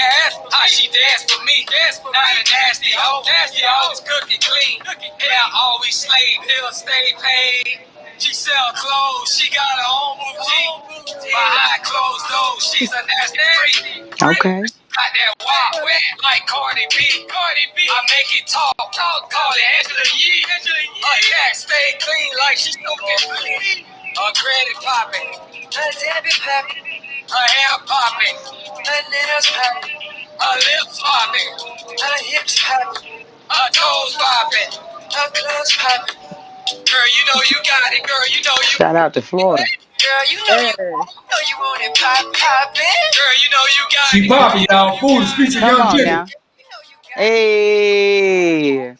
How she dance for me. Not a nasty hoe. She always cooking clean. Hair always slayed. Pills stay paid. She sell clothes. She got her own boutique. Behind closed doors, she's a nasty freak. Okay. Got that wild wet like Cardi B. I make it talk. Call it Angela Yee. Her cat stay clean like she smoking clean. Her credit popping. Her debit popping. Her hair popping. Her nails popping. Her lips popping. Her hips popping. Her toes popping. Her clothes popping. Girl, you know you got it. Girl, you know you. Shout out to Florida. Girl, you know you want it poppin'. Girl, you know you got She it. Popping, y'all. Foolish featuring Come Young on Jigger. now. Hey.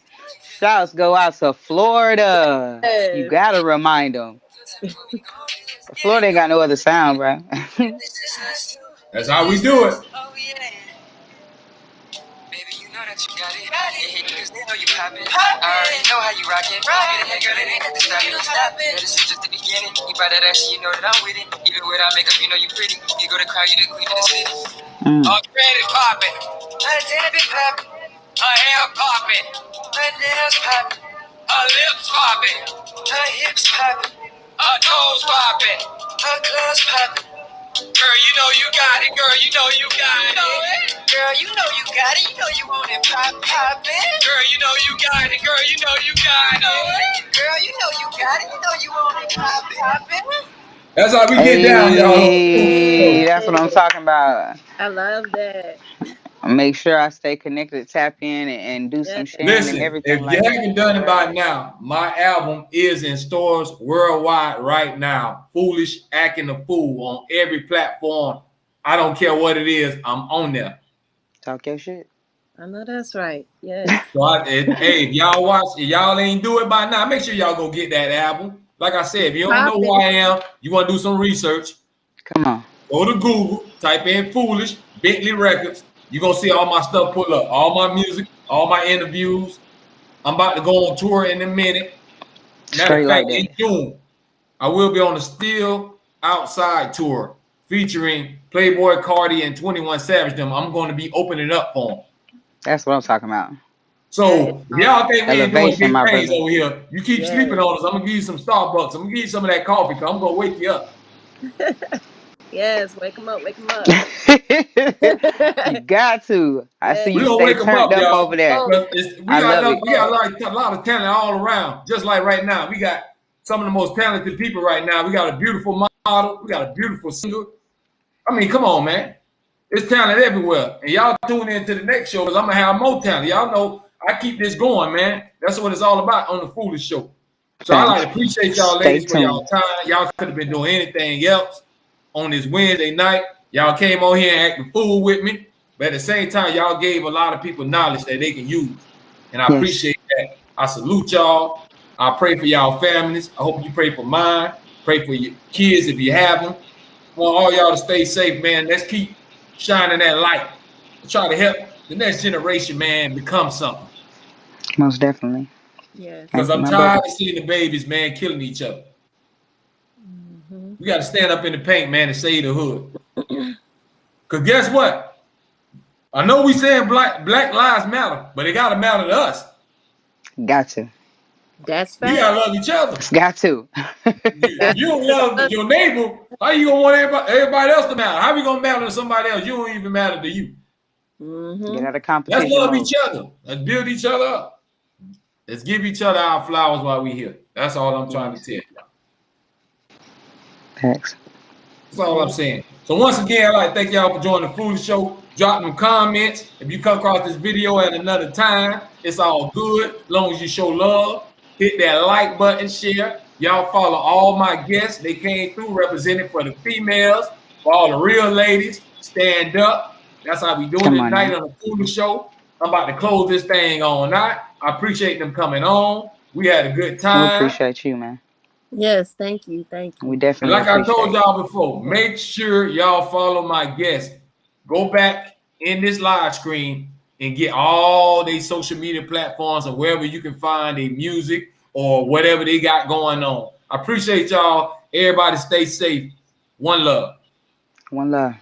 Shouts go out to Florida. Yes. You gotta remind them. Florida ain't got no other sound, bro. That's how we do it. Oh, yeah. Baby, you know that you got it. Cause they know you poppin'. I already know how you rockin'. Hey, girl, it ain't at the stop. Yeah, this is just the beginning. You buy that ass, you know that I'm with it. Even without makeup, you know you pretty. You go to crowd, you the queen of the city. Her credit poppin'. Her debit poppin'. Her hair poppin'. Her nails poppin'. Her lips poppin'. Her hips poppin'. Her toes poppin'. Her clothes poppin'. Girl, you know you got it. Girl, you know you got it. Girl, you know you got it. You know you want it poppin'. Girl, you know you got it. Girl, you know you got it. Girl, you know you got it. You know you want it poppin'. That's how we get down, y'all. Hey, that's what I'm talking about. I love that. Make sure I stay connected, tap in, and do Yeah. some sharing and Listen, everything if you like haven't that. done it by now, my album is in stores worldwide right now. Foolish Acting a Fool on every platform. I don't care what it is, I'm on there. Talk your shit. I know that's right. Yes. So hey, if y'all watch, if y'all ain't do it by now, make sure y'all go get that album. Like I said, if you don't know who I am, you want to do some research, Come on. go to Google, type in Foolish, Bentley Records. You're going to see all my stuff pull up, all my music, all my interviews. I'm about to go on tour in a minute. Matter Straight of like fact, in that. June, I will be on the Still Outside tour featuring Playboy Cardi and 21 Savage. I'm going to be opening up for them. That's what I'm talking about. So if y'all think we ain't doing Elevation, big my things brother. over here, you keep sleeping on us. I'm gonna give you some Starbucks. I'm gonna give you some of that coffee because I'm gonna wake you up. Yes. Wake them up. Wake them up. You got to. I see We're you gonna stay wake them turned up, up y'all. over there. We I got love it. a lot of talent all around. Just like right now, we got some of the most talented people right now. We got a beautiful model. We got a beautiful singer. I mean, come on, man. There's talent everywhere. And y'all tune in to the next show because I'm gonna have more talent. Y'all know I keep this going, man. That's what it's all about on the Foolish Show. So I like to appreciate y'all Stay ladies for y'all tuned. time. Y'all could have been doing anything else on this Wednesday night. Y'all came on here and acted fool with me. But at the same time, y'all gave a lot of people knowledge that they can use. And I appreciate that. I salute y'all. I pray for y'all families. I hope you pray for mine. Pray for your kids if you have them. I want all y'all to stay safe, man. Let's keep shining that light. Try to help the next generation, man, become something. Most definitely. Yes. Because I'm tired of seeing the babies, man, killing each other. Mm-hmm. We got to stand up in the paint, man, and save the hood. Because guess what? I know we saying black lives matter, but it got to matter to us. Got to. That's We fact. got to love each other. Got to. You don't love your neighbor. How you going to want everybody else to matter? How we going to matter to somebody else? You don't even matter to you. Mm-hmm. Get out of competition. Let's love each other. Let's build each other up. Let's give each other our flowers while we're here. That's all I'm trying to tell you. Thanks. That's all I'm saying. So once again, I'd like to thank y'all for joining the Foolish Show. Drop them comments. If you come across this video at another time, it's all good. As long as you show love, hit that like button, share. Y'all follow all my guests. They came through representing for the females, for all the real ladies. Stand up. That's how we doing it tonight on the Foolish Show. I'm about to close this thing on out. I appreciate them coming on. We had a good time. We appreciate you, man. Yes, thank you. Thank you. We definitely like I told y'all before, make sure y'all follow my guests. Go back in this live stream and get all these social media platforms or wherever you can find their music or whatever they got going on. I appreciate y'all. Everybody stay safe. One love. One love.